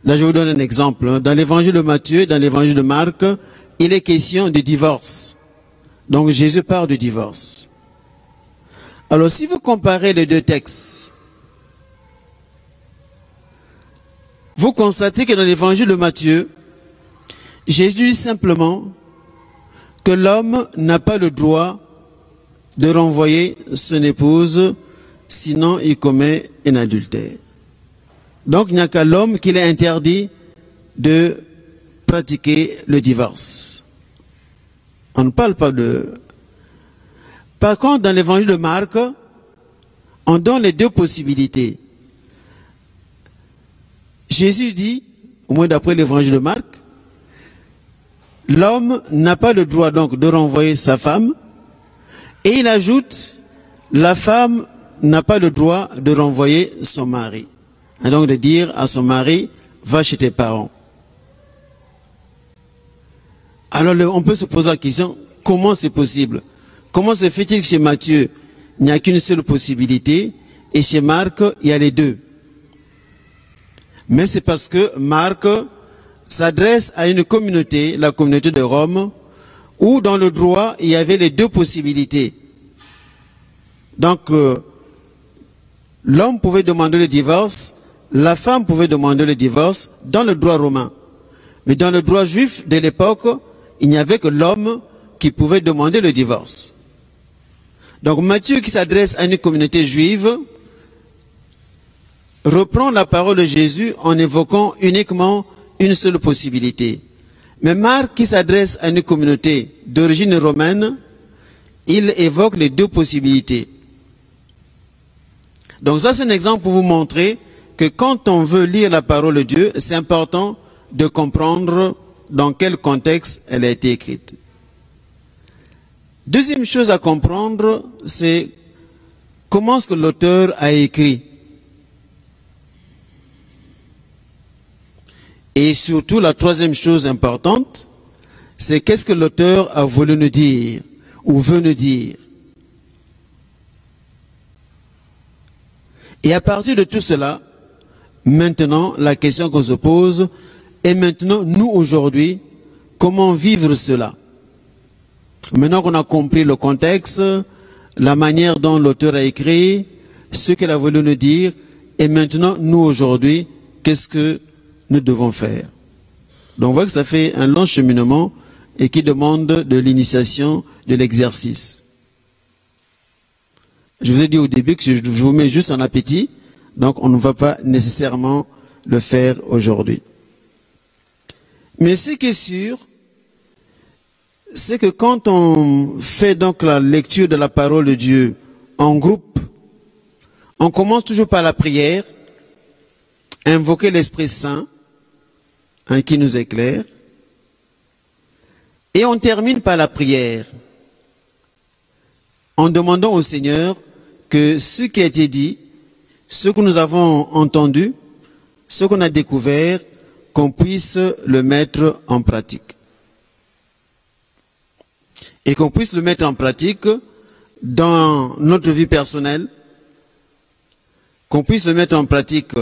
là je vous donne un exemple, dans l'évangile de Matthieu, dans l'évangile de Marc, il est question de divorce. Donc Jésus parle de divorce. Alors si vous comparez les deux textes, vous constatez que dans l'évangile de Matthieu, Jésus dit simplement que l'homme n'a pas le droit de renvoyer son épouse, sinon il commet un adultère. Donc il n'y a qu'à l'homme qu'il est interdit de pratiquer le divorce. On ne parle pas de... Par contre, dans l'évangile de Marc, on donne les deux possibilités. Jésus dit, au moins d'après l'évangile de Marc, l'homme n'a pas le droit donc de renvoyer sa femme, et il ajoute, la femme n'a pas le droit de renvoyer son mari. Et donc de dire à son mari, va chez tes parents. Alors on peut se poser la question, comment c'est possible? Comment se fait-il que chez Matthieu, il n'y a qu'une seule possibilité, et chez Marc, il y a les deux? Mais c'est parce que Marc s'adresse à une communauté, la communauté de Rome, où dans le droit, il y avait les deux possibilités. Donc, l'homme pouvait demander le divorce, la femme pouvait demander le divorce dans le droit romain. Mais dans le droit juif de l'époque, il n'y avait que l'homme qui pouvait demander le divorce. Donc Matthieu, qui s'adresse à une communauté juive, reprend la parole de Jésus en évoquant uniquement une seule possibilité. Mais Marc, qui s'adresse à une communauté d'origine romaine, il évoque les deux possibilités. Donc ça, c'est un exemple pour vous montrer que quand on veut lire la parole de Dieu, c'est important de comprendre dans quel contexte elle a été écrite. Deuxième chose à comprendre, c'est comment est-ce que l'auteur a écrit. Et surtout, la troisième chose importante, c'est qu'est-ce que l'auteur a voulu nous dire ou veut nous dire. Et à partir de tout cela, maintenant, la question qu'on se pose est maintenant, nous aujourd'hui, comment vivre cela? Maintenant qu'on a compris le contexte, la manière dont l'auteur a écrit, ce qu'il a voulu nous dire, et maintenant, nous aujourd'hui, qu'est-ce que nous devons faire? Donc on voit que ça fait un long cheminement et qui demande de l'initiation, de l'exercice. Je vous ai dit au début que je vous mets juste en appétit, donc on ne va pas nécessairement le faire aujourd'hui. Mais ce qui est sûr, c'est que quand on fait donc la lecture de la parole de Dieu en groupe, on commence toujours par la prière, invoquer l'Esprit Saint, qui nous éclaire, et on termine par la prière, en demandant au Seigneur que ce qui a été dit, ce que nous avons entendu, ce qu'on a découvert, qu'on puisse le mettre en pratique. Et qu'on puisse le mettre en pratique dans notre vie personnelle, qu'on puisse le mettre en pratique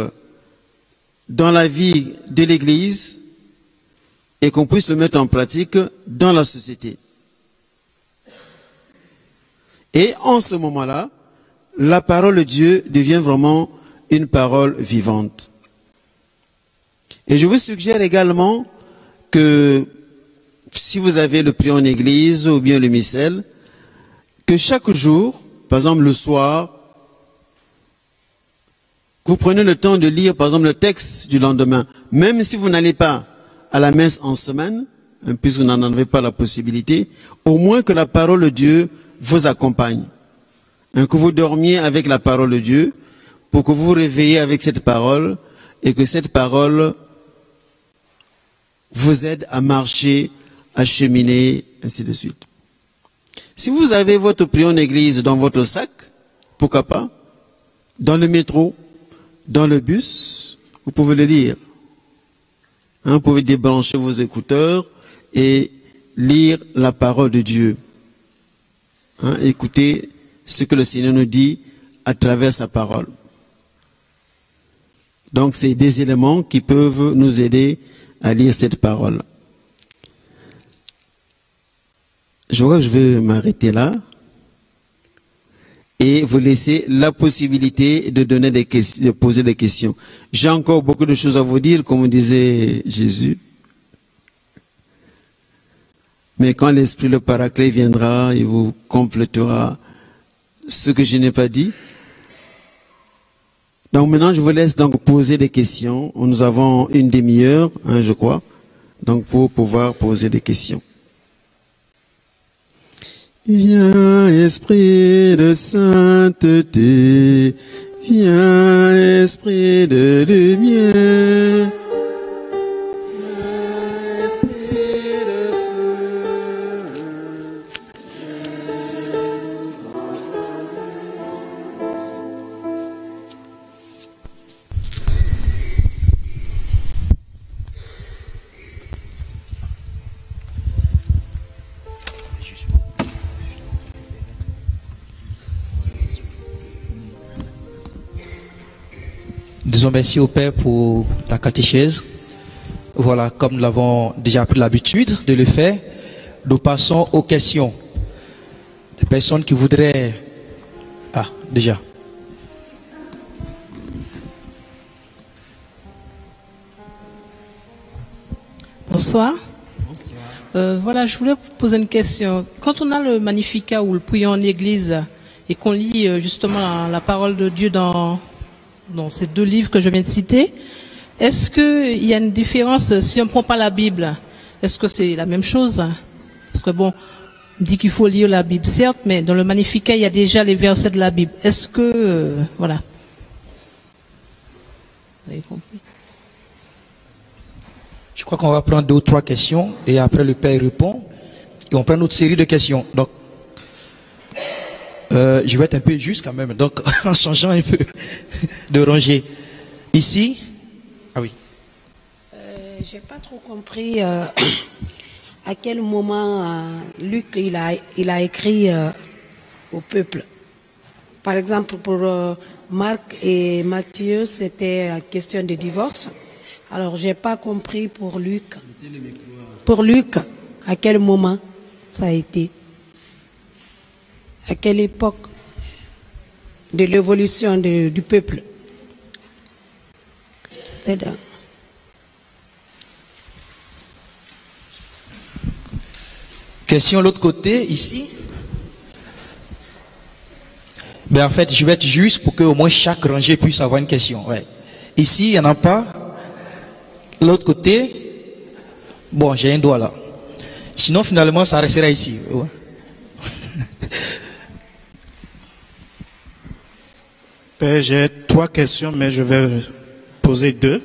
dans la vie de l'Église et qu'on puisse le mettre en pratique dans la société. Et en ce moment-là, la parole de Dieu devient vraiment une parole vivante. Et je vous suggère également que si vous avez le prier en église ou bien le missel, que chaque jour, par exemple le soir, que vous prenez le temps de lire par exemple le texte du lendemain, même si vous n'allez pas à la messe en semaine, puisque vous n'en avez pas la possibilité, au moins que la parole de Dieu vous accompagne. Que vous dormiez avec la parole de Dieu, pour que vous vous réveillez avec cette parole, et que cette parole vous aide à marcher, à cheminer, ainsi de suite. Si vous avez votre prière en église dans votre sac, pourquoi pas, dans le métro, dans le bus, vous pouvez le lire. Vous pouvez débrancher vos écouteurs et lire la parole de Dieu. Écoutez ce que le Seigneur nous dit à travers sa parole. Donc c'est des éléments qui peuvent nous aider à lire cette parole. Je crois que je vais m'arrêter là et vous laisser la possibilité de donner des questions, de poser des questions. J'ai encore beaucoup de choses à vous dire, comme disait Jésus. Mais quand l'Esprit le Paraclet viendra, il vous complétera ce que je n'ai pas dit. Donc maintenant, je vous laisse donc poser des questions. Nous avons une demi-heure, je crois, donc pour pouvoir poser des questions. Viens, Esprit de sainteté, viens, Esprit de lumière. Viens, Esprit de feu. Disons merci au Père pour la catéchèse. Voilà, comme nous l'avons déjà pris l'habitude de le faire, nous passons aux questions. Des personnes qui voudraient... Ah, déjà. Bonsoir. Voilà, je voulais vous poser une question. Quand on a le Magnificat ou le prier en église et qu'on lit justement la parole de Dieu dans ces deux livres que je viens de citer, est-ce qu'il y a une différence si on ne prend pas la Bible? Est-ce que c'est la même chose? Parce que bon, on dit qu'il faut lire la Bible, certes, mais dans le Magnificat, il y a déjà les versets de la Bible. Est-ce que... voilà. Vous avez compris? Je crois qu'on va prendre 2 ou 3 questions et après le Père répond et on prend une autre série de questions. Donc, je vais être un peu juste quand même, donc en changeant un peu de rangée. Ici, ah oui. J'ai pas trop compris à quel moment Luc il a écrit au peuple. Par exemple, pour Marc et Matthieu, c'était question de divorce. Alors, j'ai pas compris pour Luc. Pour Luc, à quel moment ça a été? À quelle époque de l'évolution du peuple? C'est-à-dire. Question de l'autre côté, ici. Ben en fait, je vais être juste pour que au moins chaque rangée puisse avoir une question. Ouais. Ici, il n'y en a pas. L'autre côté, bon, j'ai un doigt là. Sinon, finalement, ça restera ici. Ouais. Père, j'ai 3 questions, mais je vais poser 2.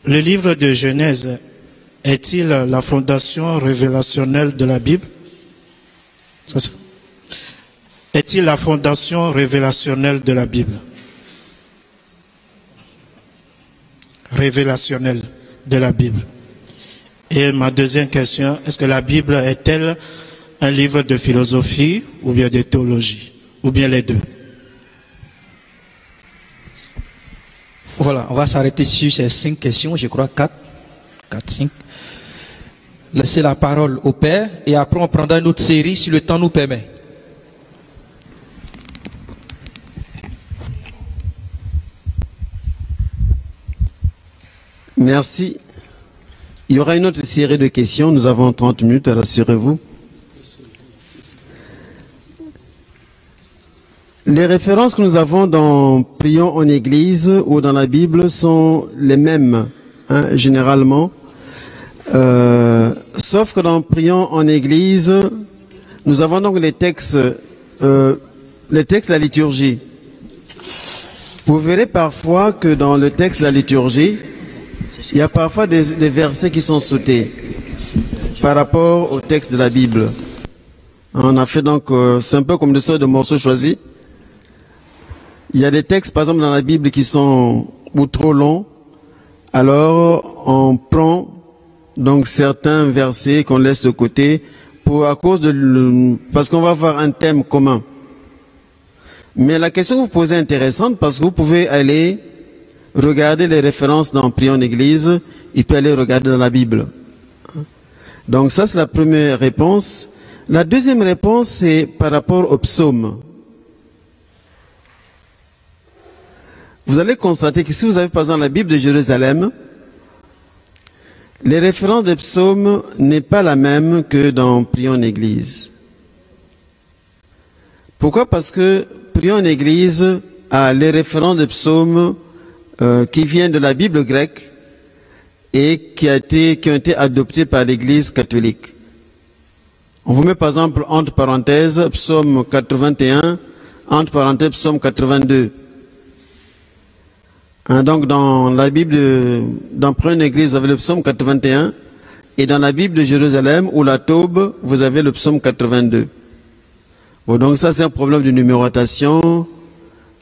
Le livre de Genèse est-il la fondation révélationnelle de la Bible? Est-il la fondation révélationnelle de la Bible? Révélationnelle de la Bible. Et ma deuxième question, est-ce que la Bible est-elle un livre de philosophie ou bien de théologie? Ou bien les deux? Voilà, on va s'arrêter sur ces 5 questions, je crois 4, 5. Laissez la parole au Père et après on prendra une autre série si le temps nous permet. Merci. Il y aura une autre série de questions. Nous avons 30 minutes, rassurez-vous. Les références que nous avons dans Prions en Église ou dans la Bible sont les mêmes, hein, généralement. Sauf que dans Prions en Église, nous avons donc les textes de la liturgie. Vous verrez parfois que dans le texte de la liturgie, il y a parfois des versets qui sont sautés par rapport au texte de la Bible. On a fait donc, c'est un peu comme l'histoire de morceaux choisis. Il y a des textes, par exemple, dans la Bible qui sont ou trop longs. Alors, on prend donc certains versets qu'on laisse de côté parce qu'on va avoir un thème commun. Mais la question que vous posez est intéressante parce que vous pouvez aller regarder les références dans Prions en Église et puis aller regarder dans la Bible. Donc ça, c'est la première réponse. La deuxième réponse, c'est par rapport au psaume. Vous allez constater que si vous avez par exemple la Bible de Jérusalem, les références des psaumes n'est pas la même que dans Prions en Église. Pourquoi? Parce que Prions en Église a les références des psaumes qui viennent de la Bible grecque et qui ont été adoptés par l'Église catholique. On vous met par exemple entre parenthèses psaume 81, entre parenthèses psaume 82. Hein, donc dans la Bible, dans Prions en Église, vous avez le psaume 81 et dans la Bible de Jérusalem ou la Taube, vous avez le psaume 82. Bon, donc ça c'est un problème de numérotation.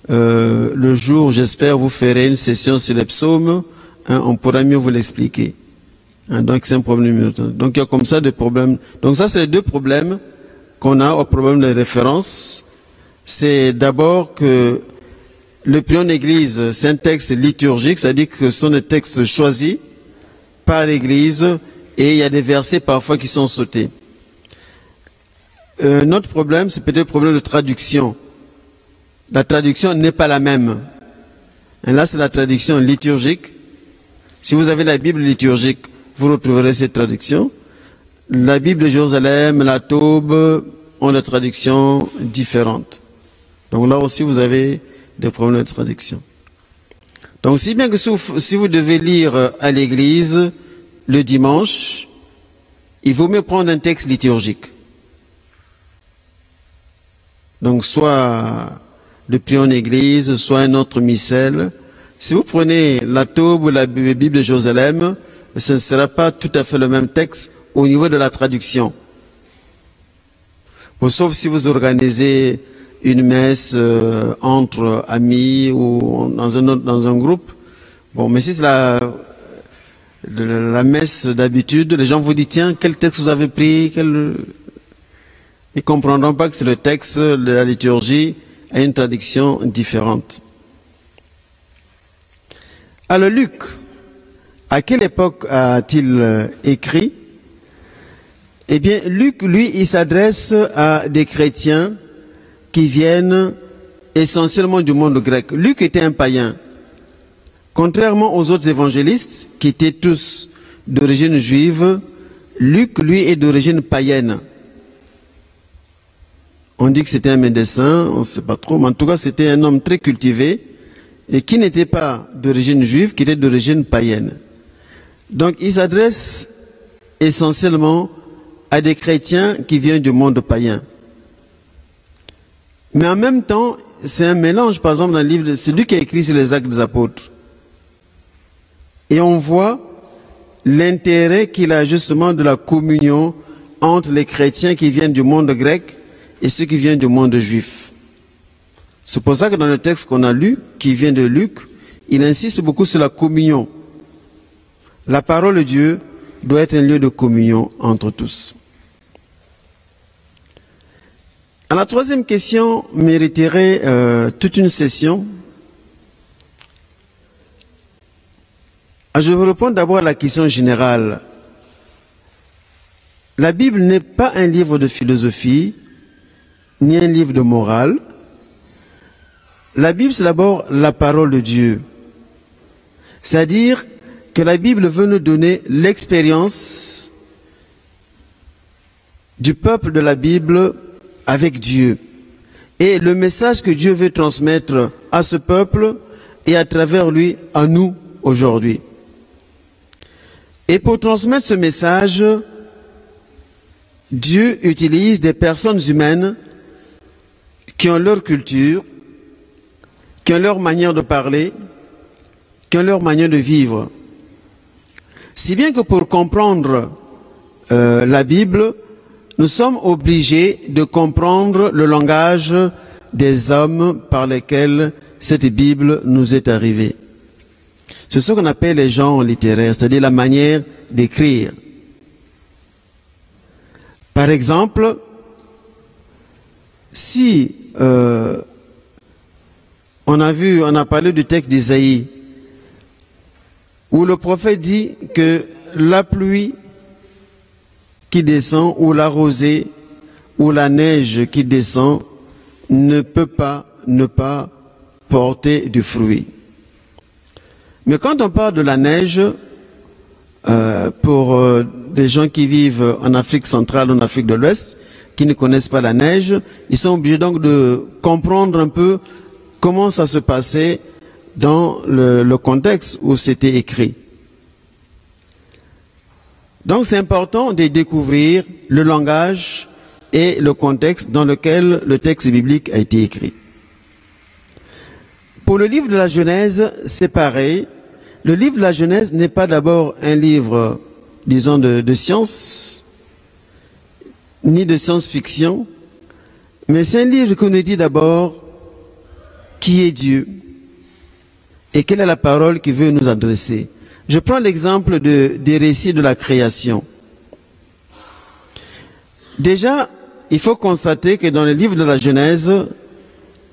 Le jour, j'espère, vous ferez une session sur les psaumes. Hein, on pourra mieux vous l'expliquer. Hein, donc c'est un problème de numérotation. Donc il y a comme ça des problèmes. Donc ça c'est les deux problèmes qu'on a au problème de référence. C'est d'abord que le Prions en Église, c'est un texte liturgique, c'est-à-dire que ce sont des textes choisis par l'Église et il y a des versets parfois qui sont sautés. Notre problème, c'est peut-être le problème de traduction. La traduction n'est pas la même. Et là, c'est la traduction liturgique. Si vous avez la Bible liturgique, vous retrouverez cette traduction. La Bible de Jérusalem, la Taube ont des traductions différentes. Donc là aussi, vous avez des problèmes de traduction. Donc, si bien que si vous devez lire à l'église le dimanche, il vaut mieux prendre un texte liturgique. Donc, soit le Prions en Église, soit un autre missel. Si vous prenez la Taube ou la Bible de Jérusalem, ce ne sera pas tout à fait le même texte au niveau de la traduction. Bon, sauf si vous organisez une messe entre amis ou dans un groupe. Bon, mais si c'est la messe d'habitude, les gens vous disent, tiens, quel texte vous avez pris? Ils comprendront pas que c'est le texte de la liturgie a une traduction différente. Alors Luc, à quelle époque a-t-il écrit? Eh bien, Luc, lui, il s'adresse à des chrétiens qui viennent essentiellement du monde grec. Luc était un païen. Contrairement aux autres évangélistes, qui étaient tous d'origine juive, Luc, lui, est d'origine païenne. On dit que c'était un médecin, on ne sait pas trop, mais en tout cas, c'était un homme très cultivé et qui n'était pas d'origine juive, qui était d'origine païenne. Donc, il s'adresse essentiellement à des chrétiens qui viennent du monde païen. Mais en même temps, c'est un mélange, par exemple, dans le livre, c'est lui qui a écrit sur les actes des apôtres. Et on voit l'intérêt qu'il a justement de la communion entre les chrétiens qui viennent du monde grec et ceux qui viennent du monde juif. C'est pour ça que dans le texte qu'on a lu, qui vient de Luc, il insiste beaucoup sur la communion. La parole de Dieu doit être un lieu de communion entre tous. La troisième question mériterait toute une session. Je vais répondre d'abord à la question générale. La Bible n'est pas un livre de philosophie, ni un livre de morale. La Bible, c'est d'abord la parole de Dieu. C'est-à-dire que la Bible veut nous donner l'expérience du peuple de la Bible avec Dieu et le message que Dieu veut transmettre à ce peuple et à travers lui à nous aujourd'hui. Et pour transmettre ce message, Dieu utilise des personnes humaines qui ont leur culture, qui ont leur manière de parler, qui ont leur manière de vivre. Si bien que pour comprendre la Bible, nous sommes obligés de comprendre le langage des hommes par lesquels cette Bible nous est arrivée. C'est ce qu'on appelle les genres littéraires, c'est-à-dire la manière d'écrire. Par exemple, si on a parlé du texte d'Isaïe, où le prophète dit que la pluie qui descend, ou la rosée, ou la neige qui descend, ne peut pas ne pas porter du fruit. Mais quand on parle de la neige, pour des gens qui vivent en Afrique centrale, en Afrique de l'Ouest, qui ne connaissent pas la neige, ils sont obligés donc de comprendre un peu comment ça se passait dans le contexte où c'était écrit. Donc c'est important de découvrir le langage et le contexte dans lequel le texte biblique a été écrit. Pour le livre de la Genèse, c'est pareil. Le livre de la Genèse n'est pas d'abord un livre, disons, de science, ni de science-fiction, mais c'est un livre qui nous dit d'abord qui est Dieu et quelle est la parole qu'il veut nous adresser. Je prends l'exemple des récits de la création. Déjà, il faut constater que dans le livre de la Genèse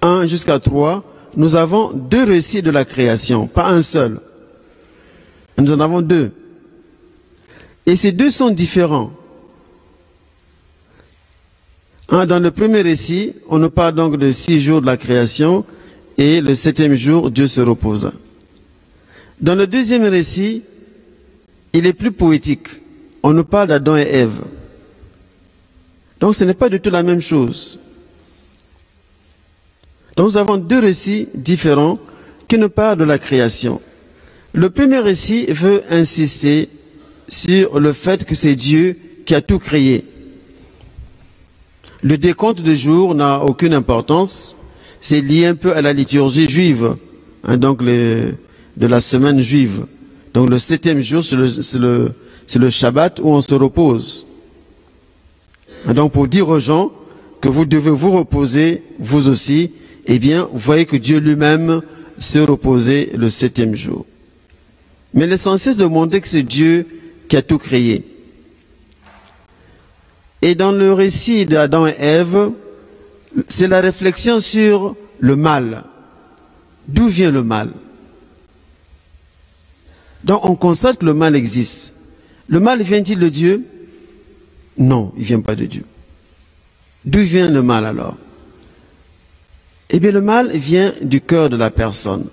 1 jusqu'à 3, nous avons 2 récits de la création, pas un seul. Nous en avons 2. Et ces 2 sont différents. Dans le premier récit, on nous parle donc de 6 jours de la création et le 7e jour, Dieu se reposa. Dans le deuxième récit, il est plus poétique. On nous parle d'Adam et Ève. Donc ce n'est pas du tout la même chose. Donc nous avons 2 récits différents qui nous parlent de la création. Le premier récit veut insister sur le fait que c'est Dieu qui a tout créé. Le décompte de jours n'a aucune importance. C'est lié un peu à la liturgie juive, donc de la semaine juive. Donc le 7e jour, c'est le Shabbat où on se repose. Et donc pour dire aux gens que vous devez vous reposer, vous aussi, eh bien, vous voyez que Dieu lui-même se reposait le 7e jour. Mais l'essentiel c'est de montrer que c'est Dieu qui a tout créé. Et dans le récit d'Adam et Ève, c'est la réflexion sur le mal. D'où vient le mal? Donc on constate que le mal existe. Le mal vient-il de Dieu? Non, il ne vient pas de Dieu. D'où vient le mal alors? Eh bien le mal vient du cœur de la personne.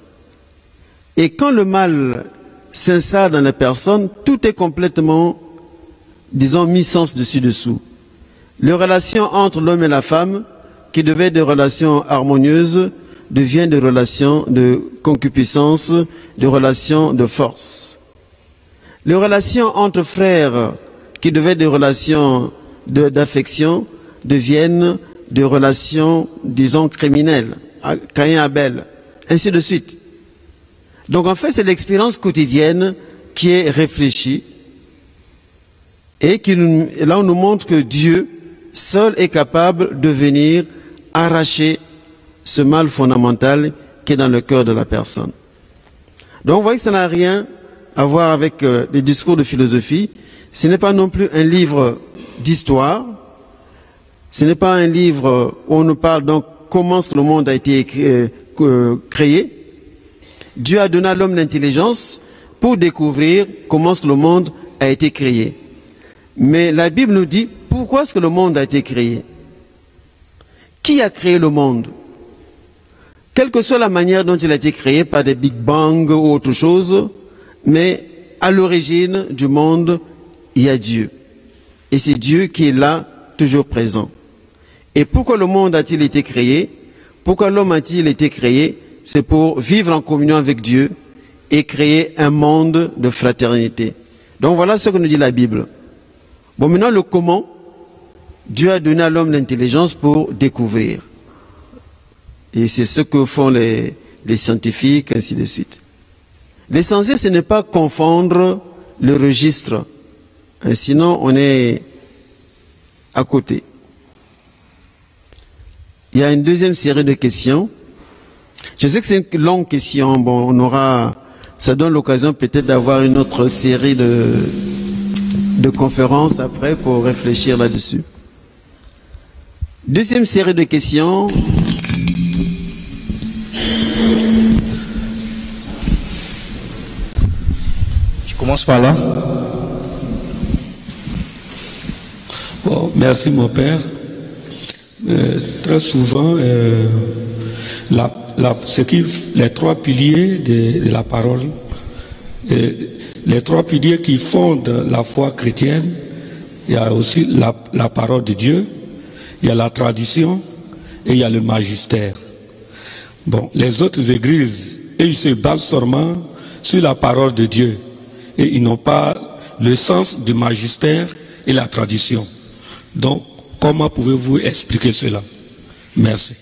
Et quand le mal s'installe dans la personne, tout est complètement, disons, mis sens dessus-dessous. Les relations entre l'homme et la femme, qui devaient être des relations harmonieuses, deviennent des relations de concupiscence, des relations de force. Les relations entre frères, qui devaient être des relations d'affection, deviennent des relations, disons, criminelles, Caïn et Abel, ainsi de suite. Donc en fait, c'est l'expérience quotidienne qui est réfléchie et là on nous montre que Dieu seul est capable de venir arracher ce mal fondamental qui est dans le cœur de la personne. Donc vous voyez que ça n'a rien à voir avec des discours de philosophie. Ce n'est pas non plus un livre d'histoire. Ce n'est pas un livre où on nous parle donc comment le monde a été créé. Dieu a donné à l'homme l'intelligence pour découvrir comment le monde a été créé. Mais la Bible nous dit pourquoi est-ce que le monde a été créé? Qui a créé le monde? Quelle que soit la manière dont il a été créé, par des Big Bang ou autre chose, mais à l'origine du monde, il y a Dieu. Et c'est Dieu qui est là, toujours présent. Et pourquoi le monde a-t-il été créé? Pourquoi l'homme a-t-il été créé? C'est pour vivre en communion avec Dieu et créer un monde de fraternité. Donc voilà ce que nous dit la Bible. Bon, maintenant le comment, Dieu a donné à l'homme l'intelligence pour découvrir. Et c'est ce que font les scientifiques, ainsi de suite. L'essentiel, ce n'est pas confondre le registre. Sinon, on est à côté. Il y a une deuxième série de questions. Je sais que c'est une longue question. Bon, on aura, ça donne l'occasion peut-être d'avoir une autre série de conférences après pour réfléchir là-dessus. Deuxième série de questions. Je commence par là. Bon, merci mon père. Très souvent, les trois piliers de la parole, les trois piliers qui fondent la foi chrétienne, il y a aussi la parole de Dieu, il y a la tradition et il y a le magistère. Bon, les autres églises, ils se basent seulement sur la parole de Dieu et ils n'ont pas le sens du magistère et la tradition. Donc, comment pouvez-vous expliquer cela? Merci.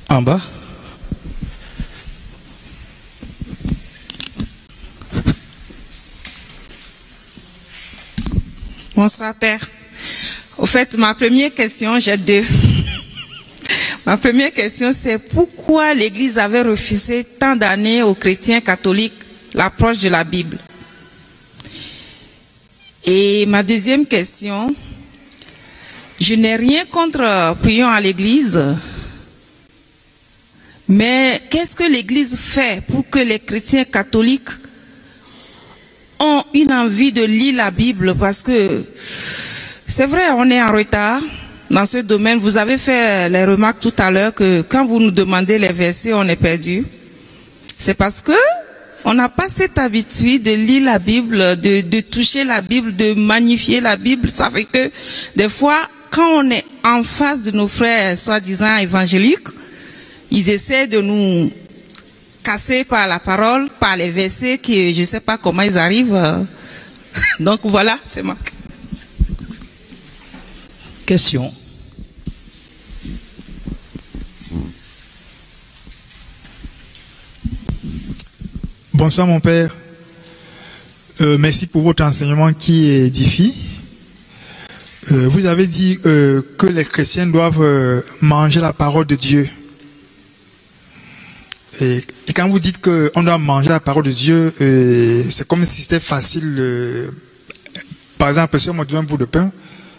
En bas. Bonsoir, Père. Au fait, ma première question, j'ai deux. Ma première question, c'est pourquoi l'Église avait refusé tant d'années aux chrétiens catholiques l'approche de la Bible? Et ma deuxième question, je n'ai rien contre prions à l'Église, mais qu'est-ce que l'Église fait pour que les chrétiens catholiques ont une envie de lire la Bible? Parce que c'est vrai, on est en retard dans ce domaine. Vous avez fait les remarques tout à l'heure que quand vous nous demandez les versets, on est perdu. C'est parce que on n'a pas cette habitude de lire la Bible, de toucher la Bible, de magnifier la Bible. Ça fait que des fois, quand on est en face de nos frères soi-disant évangéliques, ils essaient de nous casser par la parole, par les versets, que je ne sais pas comment ils arrivent. Donc voilà, c'est ma question. Bonsoir mon père. Merci pour votre enseignement qui édifie. Vous avez dit que les chrétiens doivent manger la parole de Dieu. Et quand vous dites qu'on doit manger la parole de Dieu, c'est comme si c'était facile. Par exemple, si on me donne un bout de pain,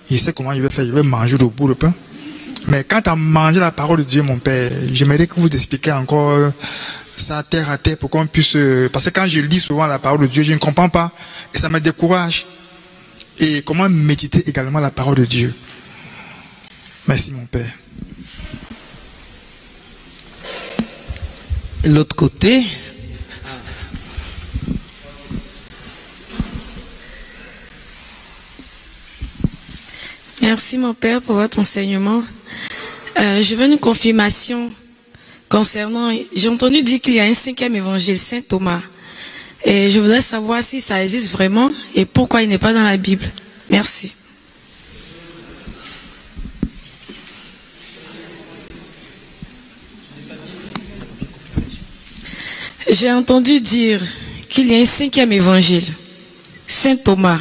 je sais comment je vais faire, je vais manger le bout de pain. Mais quand à manger la parole de Dieu, mon père, j'aimerais que vous expliquiez encore ça terre à terre pour qu'on puisse... Parce que quand je lis souvent la parole de Dieu, je ne comprends pas et ça me décourage. Et comment méditer également la parole de Dieu. Merci mon père. L'autre côté. Merci mon père pour votre enseignement. Je veux une confirmation concernant, j'ai entendu dire qu'il y a un 5e évangile, Saint Thomas. Et je voudrais savoir si ça existe vraiment et pourquoi il n'est pas dans la Bible. Merci. J'ai entendu dire qu'il y a un 5e évangile, Saint Thomas.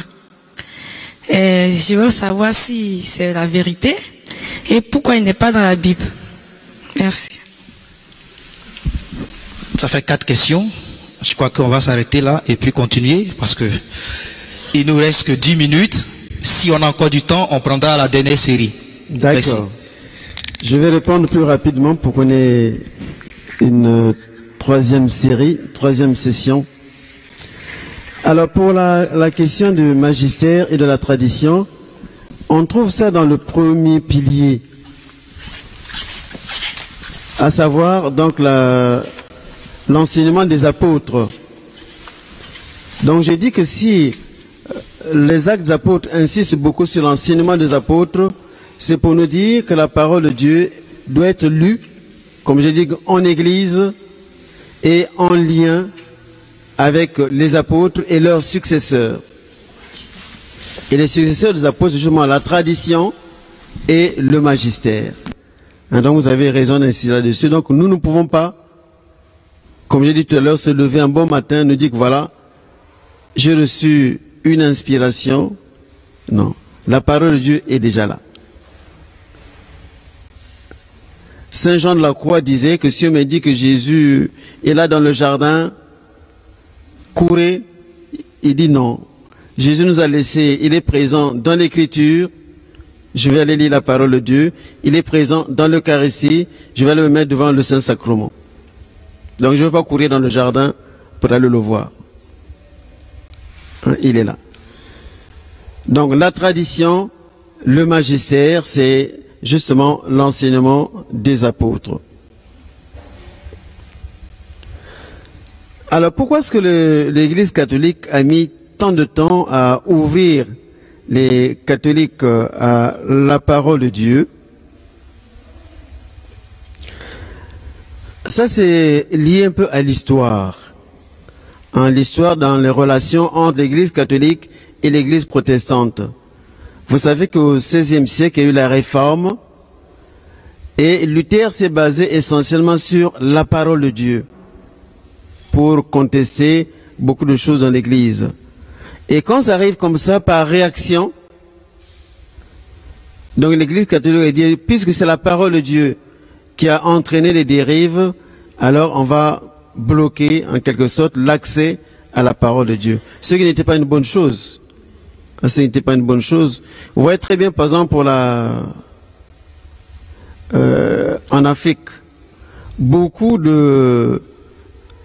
Et je veux savoir si c'est la vérité et pourquoi il n'est pas dans la Bible. Merci. Ça fait 4 questions. Je crois qu'on va s'arrêter là et puis continuer parce que il nous reste que 10 minutes. Si on a encore du temps, on prendra la dernière série. D'accord. Je vais répondre plus rapidement pour qu'on ait une troisième série, troisième session. Alors pour la question du magistère et de la tradition, on trouve ça dans le premier pilier, à savoir donc l'enseignement des apôtres. Donc j'ai dit que si les actes des apôtres insistent beaucoup sur l'enseignement des apôtres, c'est pour nous dire que la parole de Dieu doit être lue, comme j'ai dit, en église et en lien avec les apôtres et leurs successeurs. Et les successeurs des apôtres, c'est justement la tradition et le magistère. Et donc vous avez raison d'insister là-dessus. Donc nous ne pouvons pas, comme j'ai dit tout à l'heure, se lever un bon matin, nous dire que voilà, j'ai reçu une inspiration. Non, la parole de Dieu est déjà là. Saint Jean de la Croix disait que si on me dit que Jésus est là dans le jardin, courez, il dit non. Jésus nous a laissé, il est présent dans l'écriture, je vais aller lire la parole de Dieu, il est présent dans l'Eucharistie, je vais aller me mettre devant le Saint-Sacrement. Donc je ne vais pas courir dans le jardin pour aller le voir. Hein, il est là. Donc la tradition, le magistère, c'est justement l'enseignement des apôtres. Alors pourquoi est-ce que l'Église catholique a mis tant de temps à ouvrir les catholiques à la parole de Dieu? Ça c'est lié un peu à l'histoire. Hein, l'histoire dans les relations entre l'Église catholique et l'Église protestante. Vous savez qu'au XVIe siècle, il y a eu la Réforme et Luther s'est basé essentiellement sur la parole de Dieu pour contester beaucoup de choses dans l'Église. Et quand ça arrive comme ça, par réaction, donc l'Église catholique a dit, puisque c'est la parole de Dieu qui a entraîné les dérives, alors on va bloquer en quelque sorte l'accès à la parole de Dieu. Ce qui n'était pas une bonne chose. Ce n'était pas une bonne chose. Vous voyez très bien, par exemple, pour en Afrique, beaucoup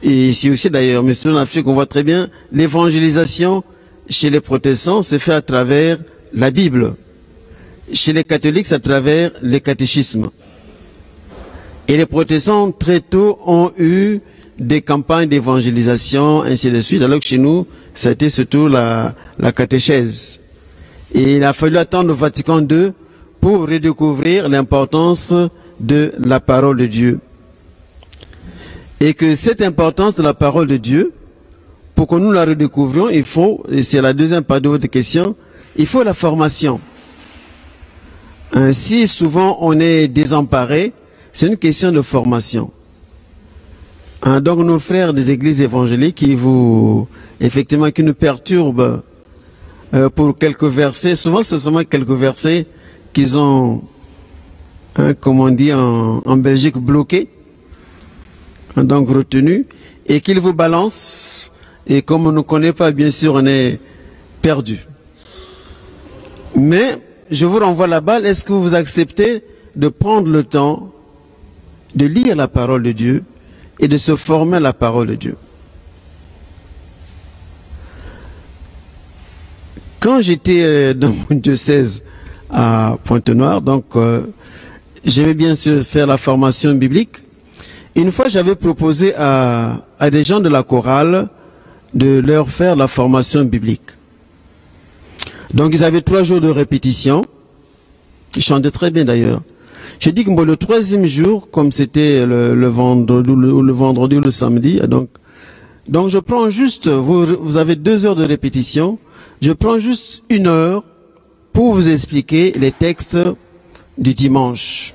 et ici aussi d'ailleurs, mais surtout en Afrique, on voit très bien, l'évangélisation chez les protestants se fait à travers la Bible. Chez les catholiques, c'est à travers les catéchismes. Et les protestants, très tôt, ont eu des campagnes d'évangélisation, ainsi de suite, alors que chez nous, ça a été surtout la catéchèse. Et il a fallu attendre le Vatican II pour redécouvrir l'importance de la parole de Dieu. Et que cette importance de la parole de Dieu, pour que nous la redécouvrions, il faut, et c'est la deuxième partie de votre question, il faut la formation. Ainsi, souvent, on est désemparé, c'est une question de formation. Donc nos frères des églises évangéliques qui effectivement, qui nous perturbent pour quelques versets, souvent c'est seulement quelques versets qu'ils ont, comme on dit en Belgique, bloqués, donc retenus, et qu'ils vous balancent, et comme on ne connaît pas, bien sûr, on est perdu. Mais je vous renvoie la balle, est-ce que vous acceptez de prendre le temps de lire la parole de Dieu et de se former à la parole de Dieu? Quand j'étais dans mon diocèse à Pointe-Noire, donc j'aimais bien faire la formation biblique. Une fois, j'avais proposé à des gens de la chorale de leur faire la formation biblique. Donc ils avaient 3 jours de répétition. Ils chantaient très bien d'ailleurs. J'ai dit que le 3e jour, comme c'était le vendredi ou le samedi, donc je prends juste, vous avez 2 heures de répétition, je prends juste 1 heure pour vous expliquer les textes du dimanche.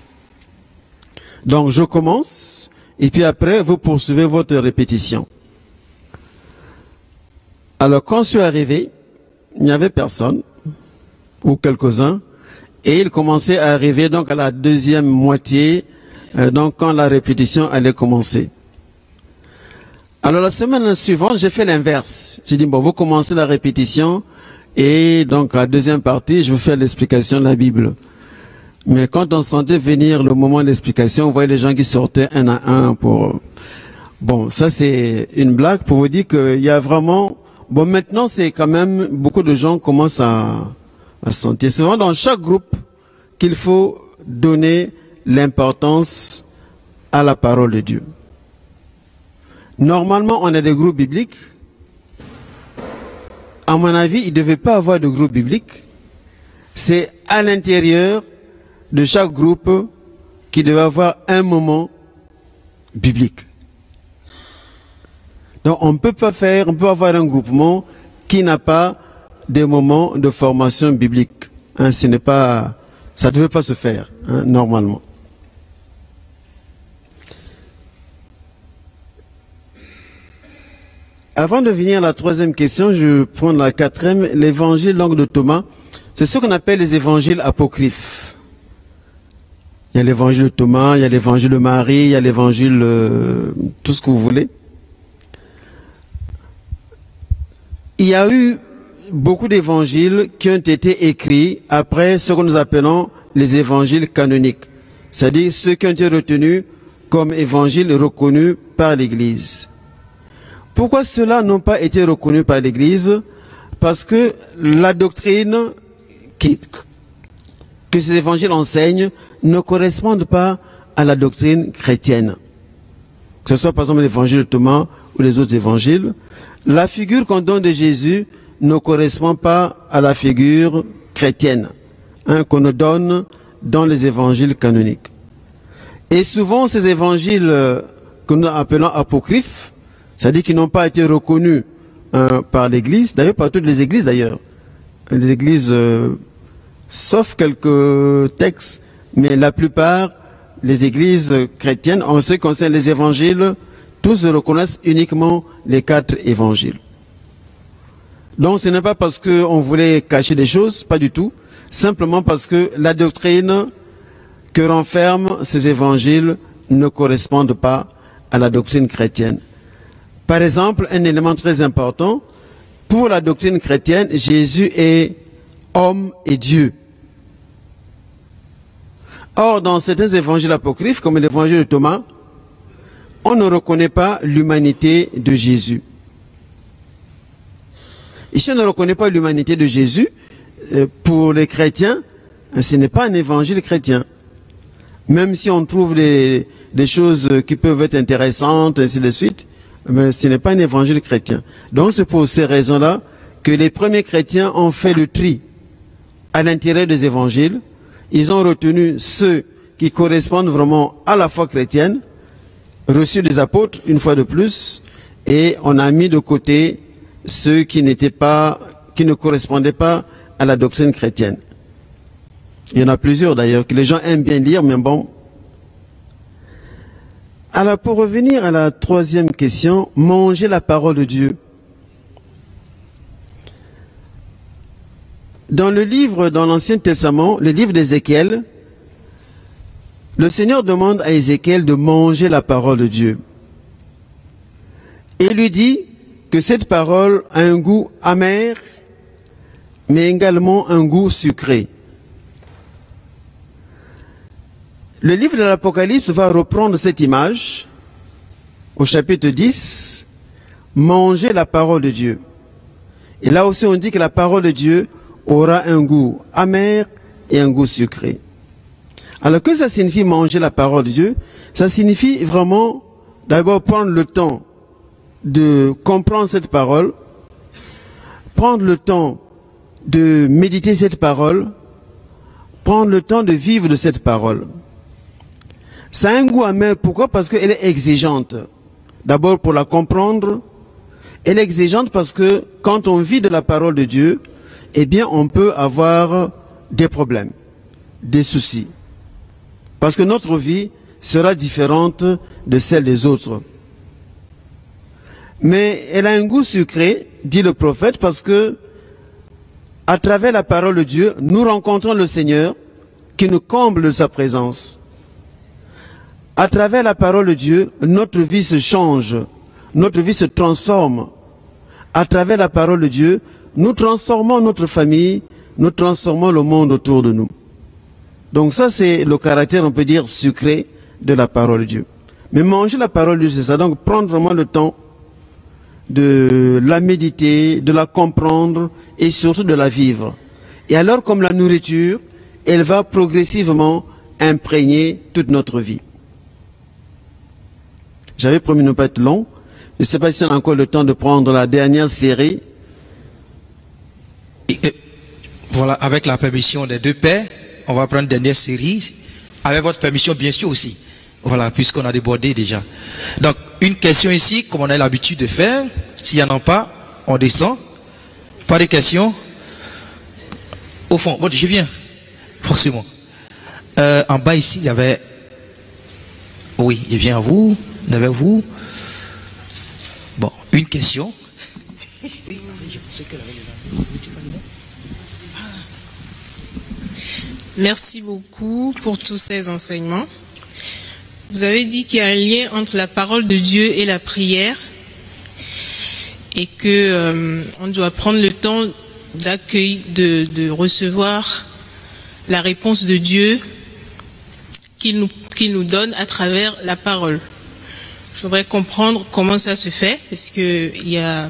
Donc je commence, et puis après vous poursuivez votre répétition. Alors quand je suis arrivé, il n'y avait personne, ou quelques-uns, et il commençait à arriver donc à la 2e moitié, donc quand la répétition allait commencer. Alors la semaine suivante, j'ai fait l'inverse. J'ai dit, bon, vous commencez la répétition, et donc la 2e partie, je vais faire l'explication de la Bible. Mais quand on sentait venir le moment de l'explication, on voyait les gens qui sortaient un à un pour... Bon, ça c'est une blague pour vous dire qu'il y a vraiment... Bon, maintenant c'est quand même... Beaucoup de gens commencent à sentir. C'est vraiment dans chaque groupe qu'il faut donner l'importance à la parole de Dieu. Normalement, on a des groupes bibliques. À mon avis, il ne devait pas avoir de groupe biblique. C'est à l'intérieur de chaque groupe qu'il devait avoir un moment biblique. Donc on ne peut pas avoir un groupement qui n'a pas des moments de formation biblique. Hein, ça ne devait pas se faire, hein, normalement. Avant de venir à la troisième question, je prends la quatrième, l'évangile langue de Thomas. C'est ce qu'on appelle les évangiles apocryphes. Il y a l'évangile de Thomas, il y a l'évangile de Marie, il y a l'évangile, tout ce que vous voulez. Il y a eu beaucoup d'évangiles qui ont été écrits après ce que nous appelons les évangiles canoniques. C'est-à-dire ceux qui ont été retenus comme évangiles reconnus par l'Église. Pourquoi ceux-là n'ont pas été reconnus par l'Église? Parce que la doctrine que ces évangiles enseignent ne correspondent pas à la doctrine chrétienne. Que ce soit par exemple l'évangile de Thomas ou les autres évangiles, la figure qu'on donne de Jésus ne correspond pas à la figure chrétienne, hein, qu'on nous donne dans les évangiles canoniques. Et souvent ces évangiles que nous appelons apocryphes, c'est-à-dire qu'ils n'ont pas été reconnus par l'Église, d'ailleurs par toutes les églises d'ailleurs. Les églises, sauf quelques textes, mais la plupart, les églises chrétiennes, en ce qui concerne les évangiles, tous reconnaissent uniquement les 4 évangiles. Donc ce n'est pas parce qu'on voulait cacher des choses, pas du tout, simplement parce que la doctrine que renferment ces évangiles ne correspond pas à la doctrine chrétienne. Par exemple, un élément très important, pour la doctrine chrétienne, Jésus est homme et Dieu. Or, dans certains évangiles apocryphes, comme l'évangile de Thomas, on ne reconnaît pas l'humanité de Jésus. Et si on ne reconnaît pas l'humanité de Jésus, pour les chrétiens, ce n'est pas un évangile chrétien. Même si on trouve des choses qui peuvent être intéressantes, ainsi de suite, mais ce n'est pas un évangile chrétien. Donc c'est pour ces raisons-là que les premiers chrétiens ont fait le tri à l'intérieur des évangiles. Ils ont retenu ceux qui correspondent vraiment à la foi chrétienne, reçus des apôtres une fois de plus, et on a mis de côté ceux qui ne correspondaient pas à la doctrine chrétienne. Il y en a plusieurs d'ailleurs que les gens aiment bien lire, mais bon. Alors pour revenir à la troisième question, manger la parole de Dieu. Dans l'Ancien Testament, le livre d'Ézéchiel, le Seigneur demande à Ézéchiel de manger la parole de Dieu. Et il lui dit que cette parole a un goût amer, mais également un goût sucré. Le livre de l'Apocalypse va reprendre cette image au chapitre 10, manger la parole de Dieu. Et là aussi on dit que la parole de Dieu aura un goût amer et un goût sucré. Alors que ça signifie manger la parole de Dieu? Ça signifie vraiment d'abord prendre le temps de comprendre cette parole, prendre le temps de méditer cette parole, prendre le temps de vivre de cette parole. Ça a un goût amer, pourquoi? Parce qu'elle est exigeante. D'abord pour la comprendre, elle est exigeante parce que quand on vit de la parole de Dieu, eh bien on peut avoir des problèmes, des soucis. Parce que notre vie sera différente de celle des autres. Mais elle a un goût sucré, dit le prophète, parce que à travers la parole de Dieu, nous rencontrons le Seigneur qui nous comble de sa présence. À travers la parole de Dieu, notre vie se change, notre vie se transforme. À travers la parole de Dieu, nous transformons notre famille, nous transformons le monde autour de nous. Donc ça, c'est le caractère, on peut dire, sucré de la parole de Dieu. Mais manger la parole de Dieu, c'est ça. Donc prendre vraiment le temps de la méditer, de la comprendre et surtout de la vivre. Et alors, comme la nourriture, elle va progressivement imprégner toute notre vie. J'avais promis de ne pas être long. ne sais pas si on a encore le temps de prendre la dernière série. Voilà, avec la permission des deux pères, on va prendre une dernière série. Avec votre permission, bien sûr aussi. Voilà, puisqu'on a débordé déjà. Donc, une question ici, comme on a l'habitude de faire. S'il n'y en a pas, on descend. Pas de questions. Au fond, bon, je viens. Forcément. En bas ici, il y avait... Oui, je viens à vous. Derrière vous. Bon, une question. Merci beaucoup pour tous ces enseignements. Vous avez dit qu'il y a un lien entre la parole de Dieu et la prière et que on doit prendre le temps d'accueillir, de recevoir la réponse de Dieu qu'il nous donne à travers la parole. Je voudrais comprendre comment ça se fait, parce qu'il y a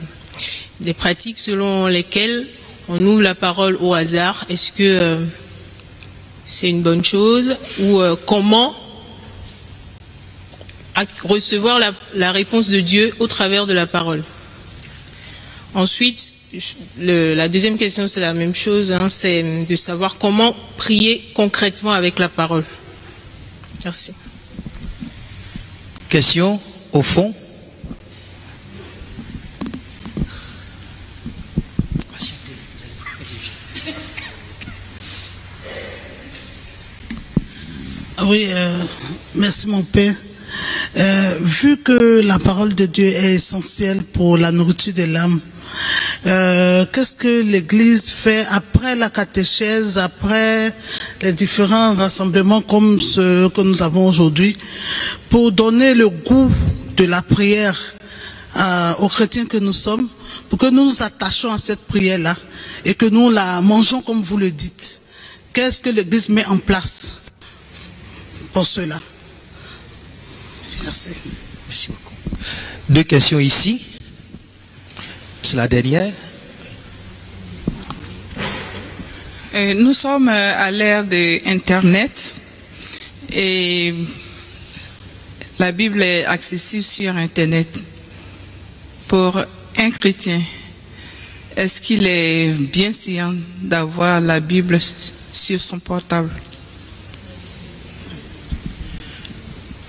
des pratiques selon lesquelles on ouvre la parole au hasard. Est-ce que c'est une bonne chose ou comment recevoir la réponse de Dieu au travers de la parole. Ensuite, la deuxième question, c'est la même chose, hein, c'est de savoir comment prier concrètement avec la parole. Merci. Question au fond. Oui, merci mon père. Vu que la parole de Dieu est essentielle pour la nourriture de l'âme, qu'est-ce que l'Église fait après la catéchèse, après les différents rassemblements comme ceux que nous avons aujourd'hui, pour donner le goût de la prière aux chrétiens que nous sommes, pour que nous nous attachions à cette prière-là et que nous la mangeons comme vous le dites? Qu'est-ce que l'Église met en place pour cela? Merci. Merci beaucoup. Deux questions ici. C'est la dernière. Nous sommes à l'ère de Internet et la Bible est accessible sur Internet. Pour un chrétien, est-ce qu'il est bien séant d'avoir la Bible sur son portable?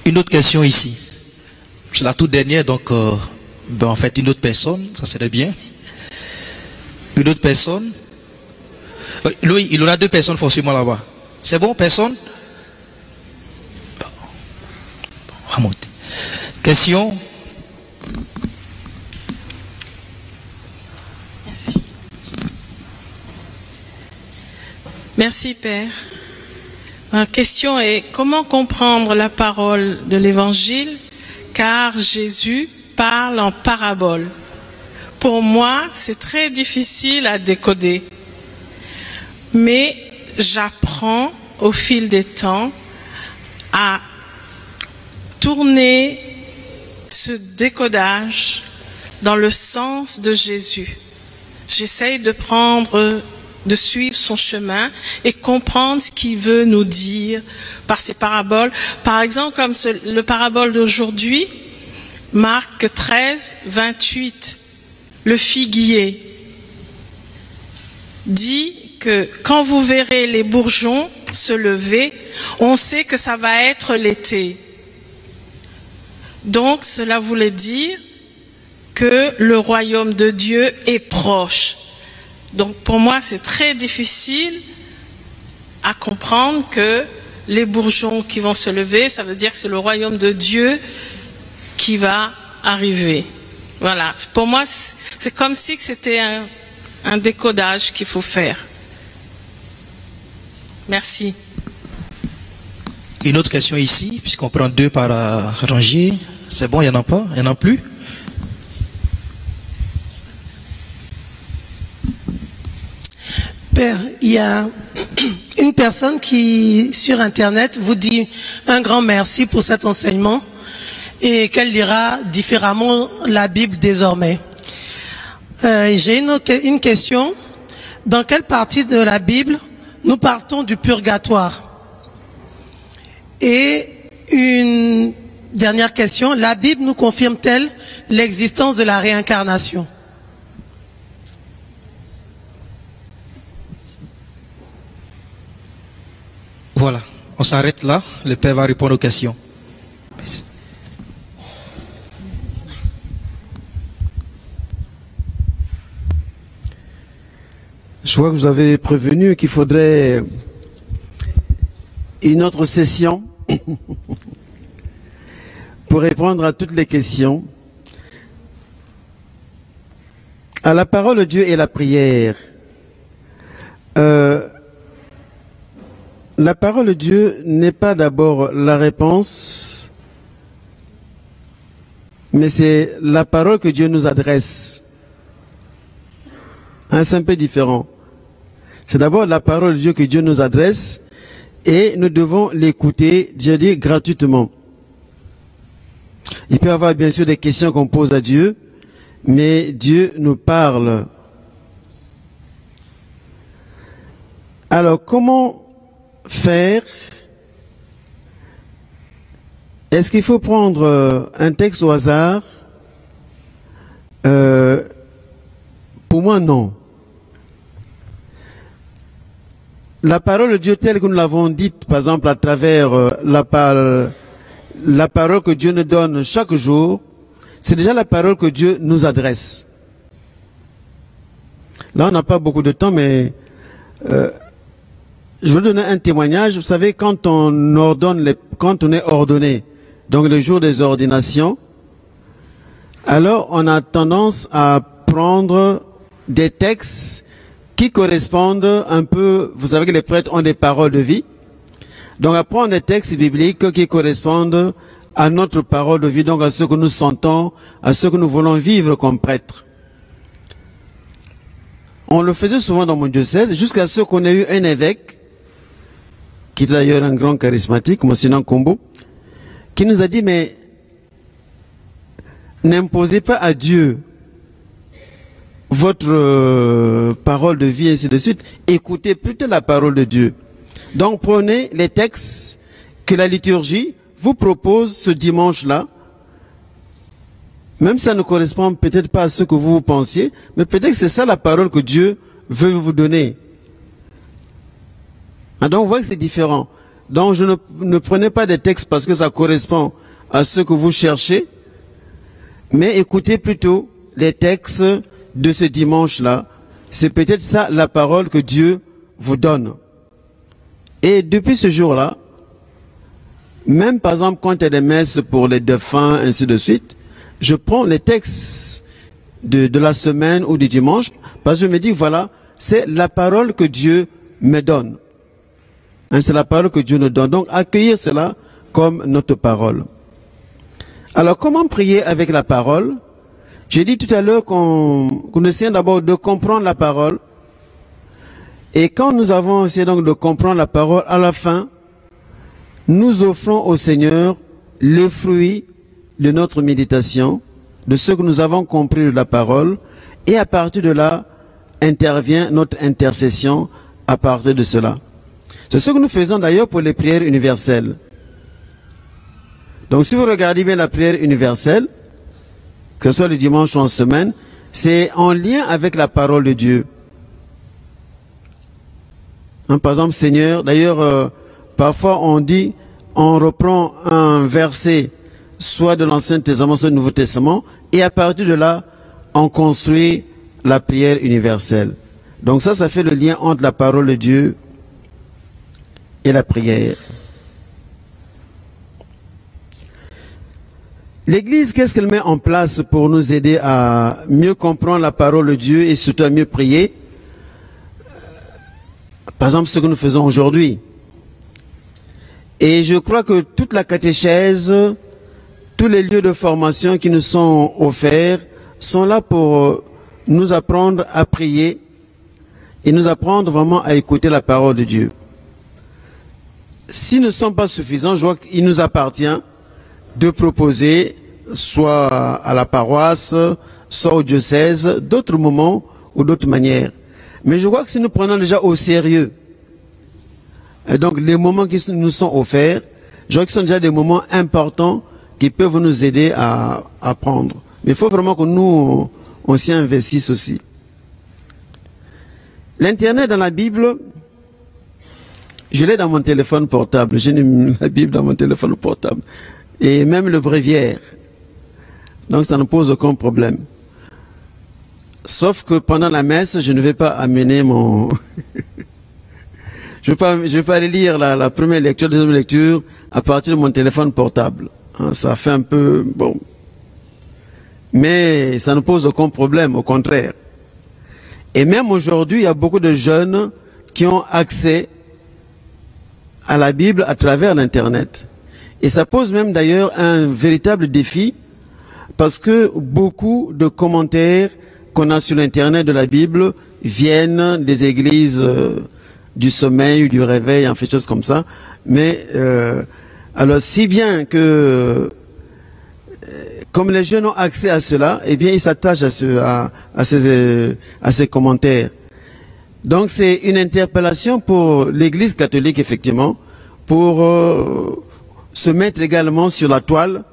Une autre question ici. C'est la toute dernière, donc en fait une autre personne, ça serait bien. Une autre personne. Louis, il y aura deux personnes forcément là-bas. C'est bon, personne? On va monter. Question? Merci. Merci, Père. Ma question est, comment comprendre la parole de l'Évangile, car Jésus parle en parabole. Pour moi, c'est très difficile à décoder, mais j'apprends au fil des temps à tourner ce décodage dans le sens de Jésus. J'essaye de suivre son chemin et comprendre ce qu'il veut nous dire par ces paraboles. Par exemple, comme le parabole d'aujourd'hui, Marc 13, 28, le figuier dit que quand vous verrez les bourgeons se lever, on sait que ça va être l'été. Donc, cela voulait dire que le royaume de Dieu est proche. Donc pour moi, c'est très difficile à comprendre que les bourgeons qui vont se lever, ça veut dire que c'est le royaume de Dieu qui va arriver. Voilà. Pour moi, c'est comme si c'était un décodage qu'il faut faire. Merci. Une autre question ici, puisqu'on prend deux par rangée. C'est bon, il n'y en a pas? Il n'y en a plus? Père, il y a une personne qui, sur Internet, vous dit un grand merci pour cet enseignement et qu'elle lira différemment la Bible désormais. J'ai une question. Dans quelle partie de la Bible nous partons du purgatoire? Et une Dernière question. La Bible nous confirme-t-elle l'existence de la réincarnation? Voilà, on s'arrête là. Le Père va répondre aux questions. Je vois que vous avez prévenu qu'il faudrait une autre session pour répondre à toutes les questions. À la parole de Dieu et la prière. La parole de Dieu n'est pas d'abord la réponse, mais c'est la parole que Dieu nous adresse. Hein, c'est un peu différent. C'est d'abord la parole de Dieu que Dieu nous adresse et nous devons l'écouter, Dieu dit, gratuitement. Il peut y avoir bien sûr des questions qu'on pose à Dieu, mais Dieu nous parle. Alors, comment faire? Est-ce qu'il faut prendre un texte au hasard? Pour moi, non. La parole de Dieu telle que nous l'avons dite, par exemple, à travers la parole que Dieu nous donne chaque jour, c'est déjà la parole que Dieu nous adresse. Là, on n'a pas beaucoup de temps, mais je veux donner un témoignage. Vous savez, quand on est ordonné, donc le jour des ordinations, alors on a tendance à prendre des textes qui correspondent un peu, vous savez que les prêtres ont des paroles de vie, donc à prendre des textes bibliques qui correspondent à notre parole de vie, donc à ce que nous sentons, à ce que nous voulons vivre comme prêtres. On le faisait souvent dans mon diocèse, jusqu'à ce qu'on ait eu un évêque, qui est d'ailleurs un grand charismatique, Monsignor Kombo, qui nous a dit, mais n'imposez pas à Dieu votre parole de vie, ainsi de suite. Écoutez plutôt la parole de Dieu. Donc prenez les textes que la liturgie vous propose ce dimanche-là, même si ça ne correspond peut-être pas à ce que vous pensiez, mais peut-être que c'est ça la parole que Dieu veut vous donner. Ah, donc vous voyez que c'est différent. Donc ne prenez pas des textes parce que ça correspond à ce que vous cherchez, mais écoutez plutôt les textes de ce dimanche-là. C'est peut-être ça la parole que Dieu vous donne. Et depuis ce jour-là, même par exemple quand il y a des messes pour les défunts, ainsi de suite, je prends les textes de la semaine ou du dimanche, parce que je me dis, voilà, c'est la parole que Dieu me donne. Hein, c'est la parole que Dieu nous donne. Donc accueillir cela comme notre parole. Alors comment prier avec la parole? J'ai dit tout à l'heure qu'on essaie d'abord de comprendre la parole. Et quand nous avons essayé donc de comprendre la parole, à la fin, nous offrons au Seigneur le fruit de notre méditation, de ce que nous avons compris de la parole, et à partir de là, intervient notre intercession à partir de cela. C'est ce que nous faisons d'ailleurs pour les prières universelles. Donc si vous regardez bien la prière universelle, que ce soit le dimanche ou en semaine, c'est en lien avec la parole de Dieu. Hein, par exemple, Seigneur, d'ailleurs, parfois on reprend un verset, soit de l'Ancien Testament, soit du Nouveau Testament, et à partir de là, on construit la prière universelle. Donc ça fait le lien entre la parole de Dieu et la prière. L'Église, qu'est-ce qu'elle met en place pour nous aider à mieux comprendre la parole de Dieu et surtout à mieux prier? Par exemple, ce que nous faisons aujourd'hui. Et je crois que toute la catéchèse, tous les lieux de formation qui nous sont offerts sont là pour nous apprendre à prier et nous apprendre vraiment à écouter la parole de Dieu. S'ils ne sont pas suffisants, je vois qu'il nous appartient de proposer, soit à la paroisse, soit au diocèse, d'autres moments ou d'autres manières. Mais je crois que si nous prenons déjà au sérieux, et donc les moments qui nous sont offerts, je crois que ce sont déjà des moments importants qui peuvent nous aider à apprendre. Mais il faut vraiment que nous, on s'y investisse aussi. L'Internet dans la Bible, je l'ai dans mon téléphone portable. J'ai la Bible dans mon téléphone portable. Et même le bréviaire. Donc ça ne pose aucun problème. Sauf que pendant la messe, je ne vais pas amener mon... je ne vais pas aller lire la première lecture, la deuxième lecture à partir de mon téléphone portable. Hein, ça fait un peu... bon. Mais ça ne pose aucun problème, au contraire. Et même aujourd'hui, il y a beaucoup de jeunes qui ont accès à la Bible à travers l'Internet. Et ça pose même d'ailleurs un véritable défi parce que beaucoup de commentaires qu'on a sur l'Internet de la Bible viennent des églises du sommeil ou du réveil, en fait, choses comme ça. Mais alors, si bien que comme les jeunes ont accès à cela, eh bien, ils s'attachent à ces commentaires. Donc, c'est une interpellation pour l'Église catholique, effectivement, pour se mettre également sur la toile,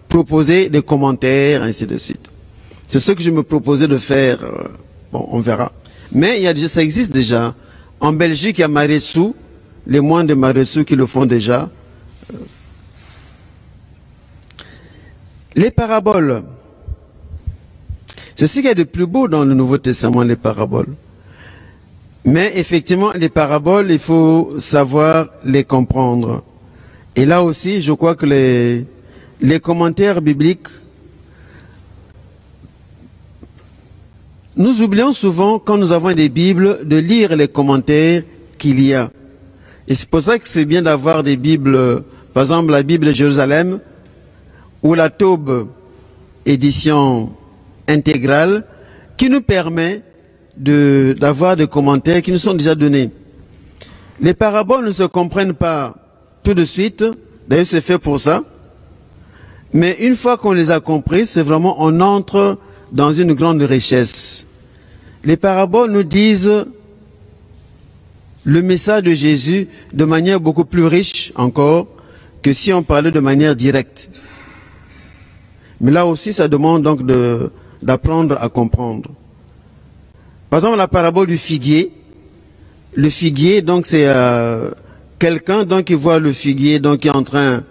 proposer des commentaires, ainsi de suite. C'est ce que je me proposais de faire. Bon, on verra. Mais ça existe déjà. En Belgique, il y a Maressou, les moines de Maressou qui le font déjà. Les paraboles. C'est ce qu'il y a de plus beau dans le Nouveau Testament, les paraboles. Mais effectivement, les paraboles, il faut savoir les comprendre. Et là aussi, je crois que les commentaires bibliques, nous oublions souvent, quand nous avons des Bibles, de lire les commentaires qu'il y a. Et c'est pour ça que c'est bien d'avoir des Bibles, par exemple la Bible de Jérusalem, ou la Taube édition intégrale, qui nous permet d'avoir des commentaires qui nous sont déjà donnés. Les paraboles ne se comprennent pas tout de suite, d'ailleurs c'est fait pour ça, mais une fois qu'on les a compris, c'est vraiment, on entre dans une grande richesse. Les paraboles nous disent le message de Jésus de manière beaucoup plus riche encore que si on parlait de manière directe. Mais là aussi, ça demande donc d'apprendre à comprendre. Par exemple, la parabole du figuier. Le figuier, donc c'est quelqu'un donc qui voit le figuier donc qui est en train,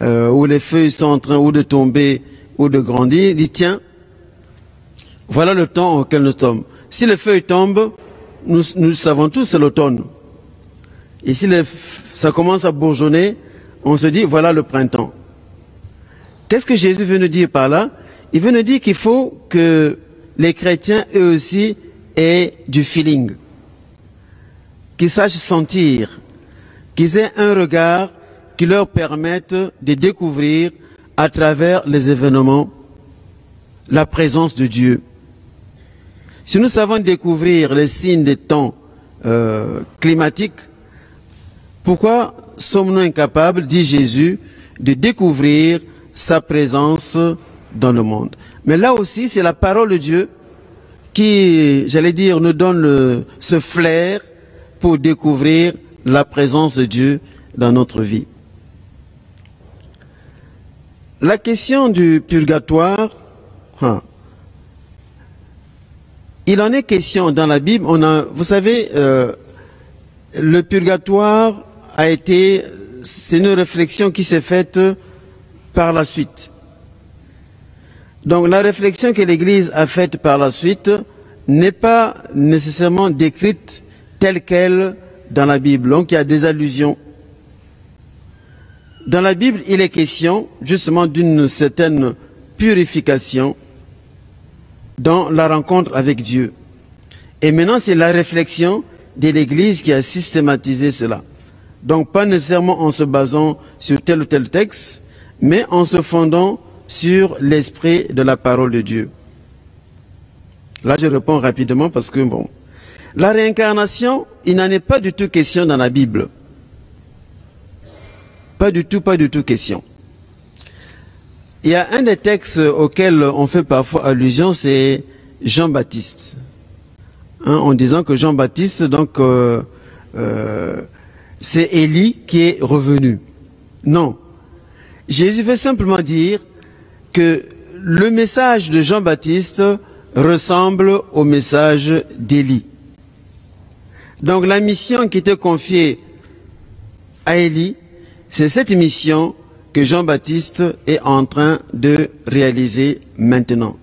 où les feuilles sont en train ou de tomber ou de grandir. Il dit tiens, voilà le temps auquel nous sommes. Si les feuilles tombent, nous savons tous c'est l'automne. Et si ça commence à bourgeonner, on se dit voilà le printemps. Qu'est-ce que Jésus veut nous dire par là? Il veut nous dire qu'il faut que les chrétiens, eux aussi, aient du feeling, qu'ils sachent sentir, qu'ils aient un regard qui leur permette de découvrir à travers les événements la présence de Dieu. Si nous savons découvrir les signes des temps climatiques, pourquoi sommes-nous incapables, dit Jésus, de découvrir sa présence dans le monde? Mais là aussi, c'est la parole de Dieu qui, j'allais dire, nous donne ce flair pour découvrir la présence de Dieu dans notre vie. La question du purgatoire, il en est question dans la Bible. Vous savez, le purgatoire c'est une réflexion qui s'est faite par la suite. Donc la réflexion que l'Église a faite par la suite n'est pas nécessairement décrite telle qu'elle dans la Bible. Donc il y a des allusions. Dans la Bible, il est question justement d'une certaine purification dans la rencontre avec Dieu. Et maintenant, c'est la réflexion de l'Église qui a systématisé cela. Donc pas nécessairement en se basant sur tel ou tel texte, mais en se fondant sur l'esprit de la parole de Dieu. Là, je réponds rapidement parce que, bon, la réincarnation, il n'en est pas du tout question dans la Bible. Pas du tout question. Il y a un des textes auxquels on fait parfois allusion, c'est Jean-Baptiste. En disant que Jean-Baptiste, donc, c'est Élie qui est revenu. Non. Jésus veut simplement dire que le message de Jean-Baptiste ressemble au message d'Élie. Donc la mission qui était confiée à Élie, c'est cette mission que Jean-Baptiste est en train de réaliser maintenant.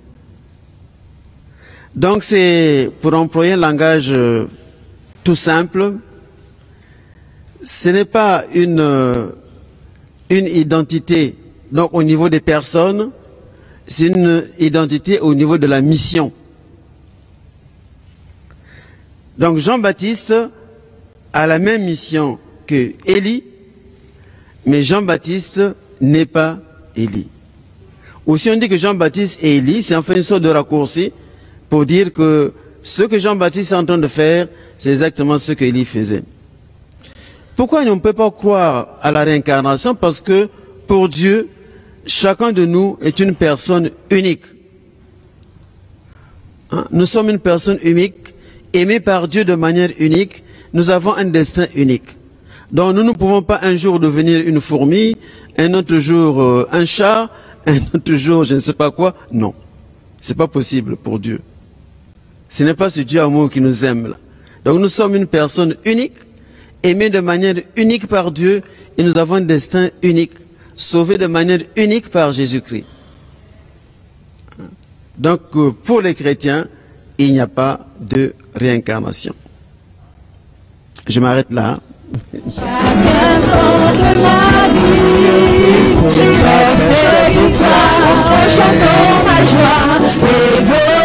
Donc c'est, pour employer un langage tout simple, ce n'est pas une identité donc au niveau des personnes, c'est une identité au niveau de la mission. Donc Jean-Baptiste a la même mission que Élie, mais Jean-Baptiste n'est pas Élie. Ou si on dit que Jean-Baptiste est Élie, c'est en fait une sorte de raccourci pour dire que ce que Jean-Baptiste est en train de faire, c'est exactement ce que Élie faisait. Pourquoi on ne peut pas croire à la réincarnation? Parce que pour Dieu, chacun de nous est une personne unique. Nous sommes une personne unique, aimée par Dieu de manière unique. Nous avons un destin unique. Donc nous ne pouvons pas un jour devenir une fourmi, un autre jour un chat, un autre jour je ne sais pas quoi. Non, c'est pas possible pour Dieu. Ce n'est pas ce Dieu amour qui nous aime là. Donc nous sommes une personne unique, aimée de manière unique par Dieu, et nous avons un destin unique, sauvé de manière unique par Jésus-Christ. Donc pour les chrétiens, il n'y a pas de réincarnation. Je m'arrête là. Chaque instant de ma vie, je sais une toi, en chantant ma joie,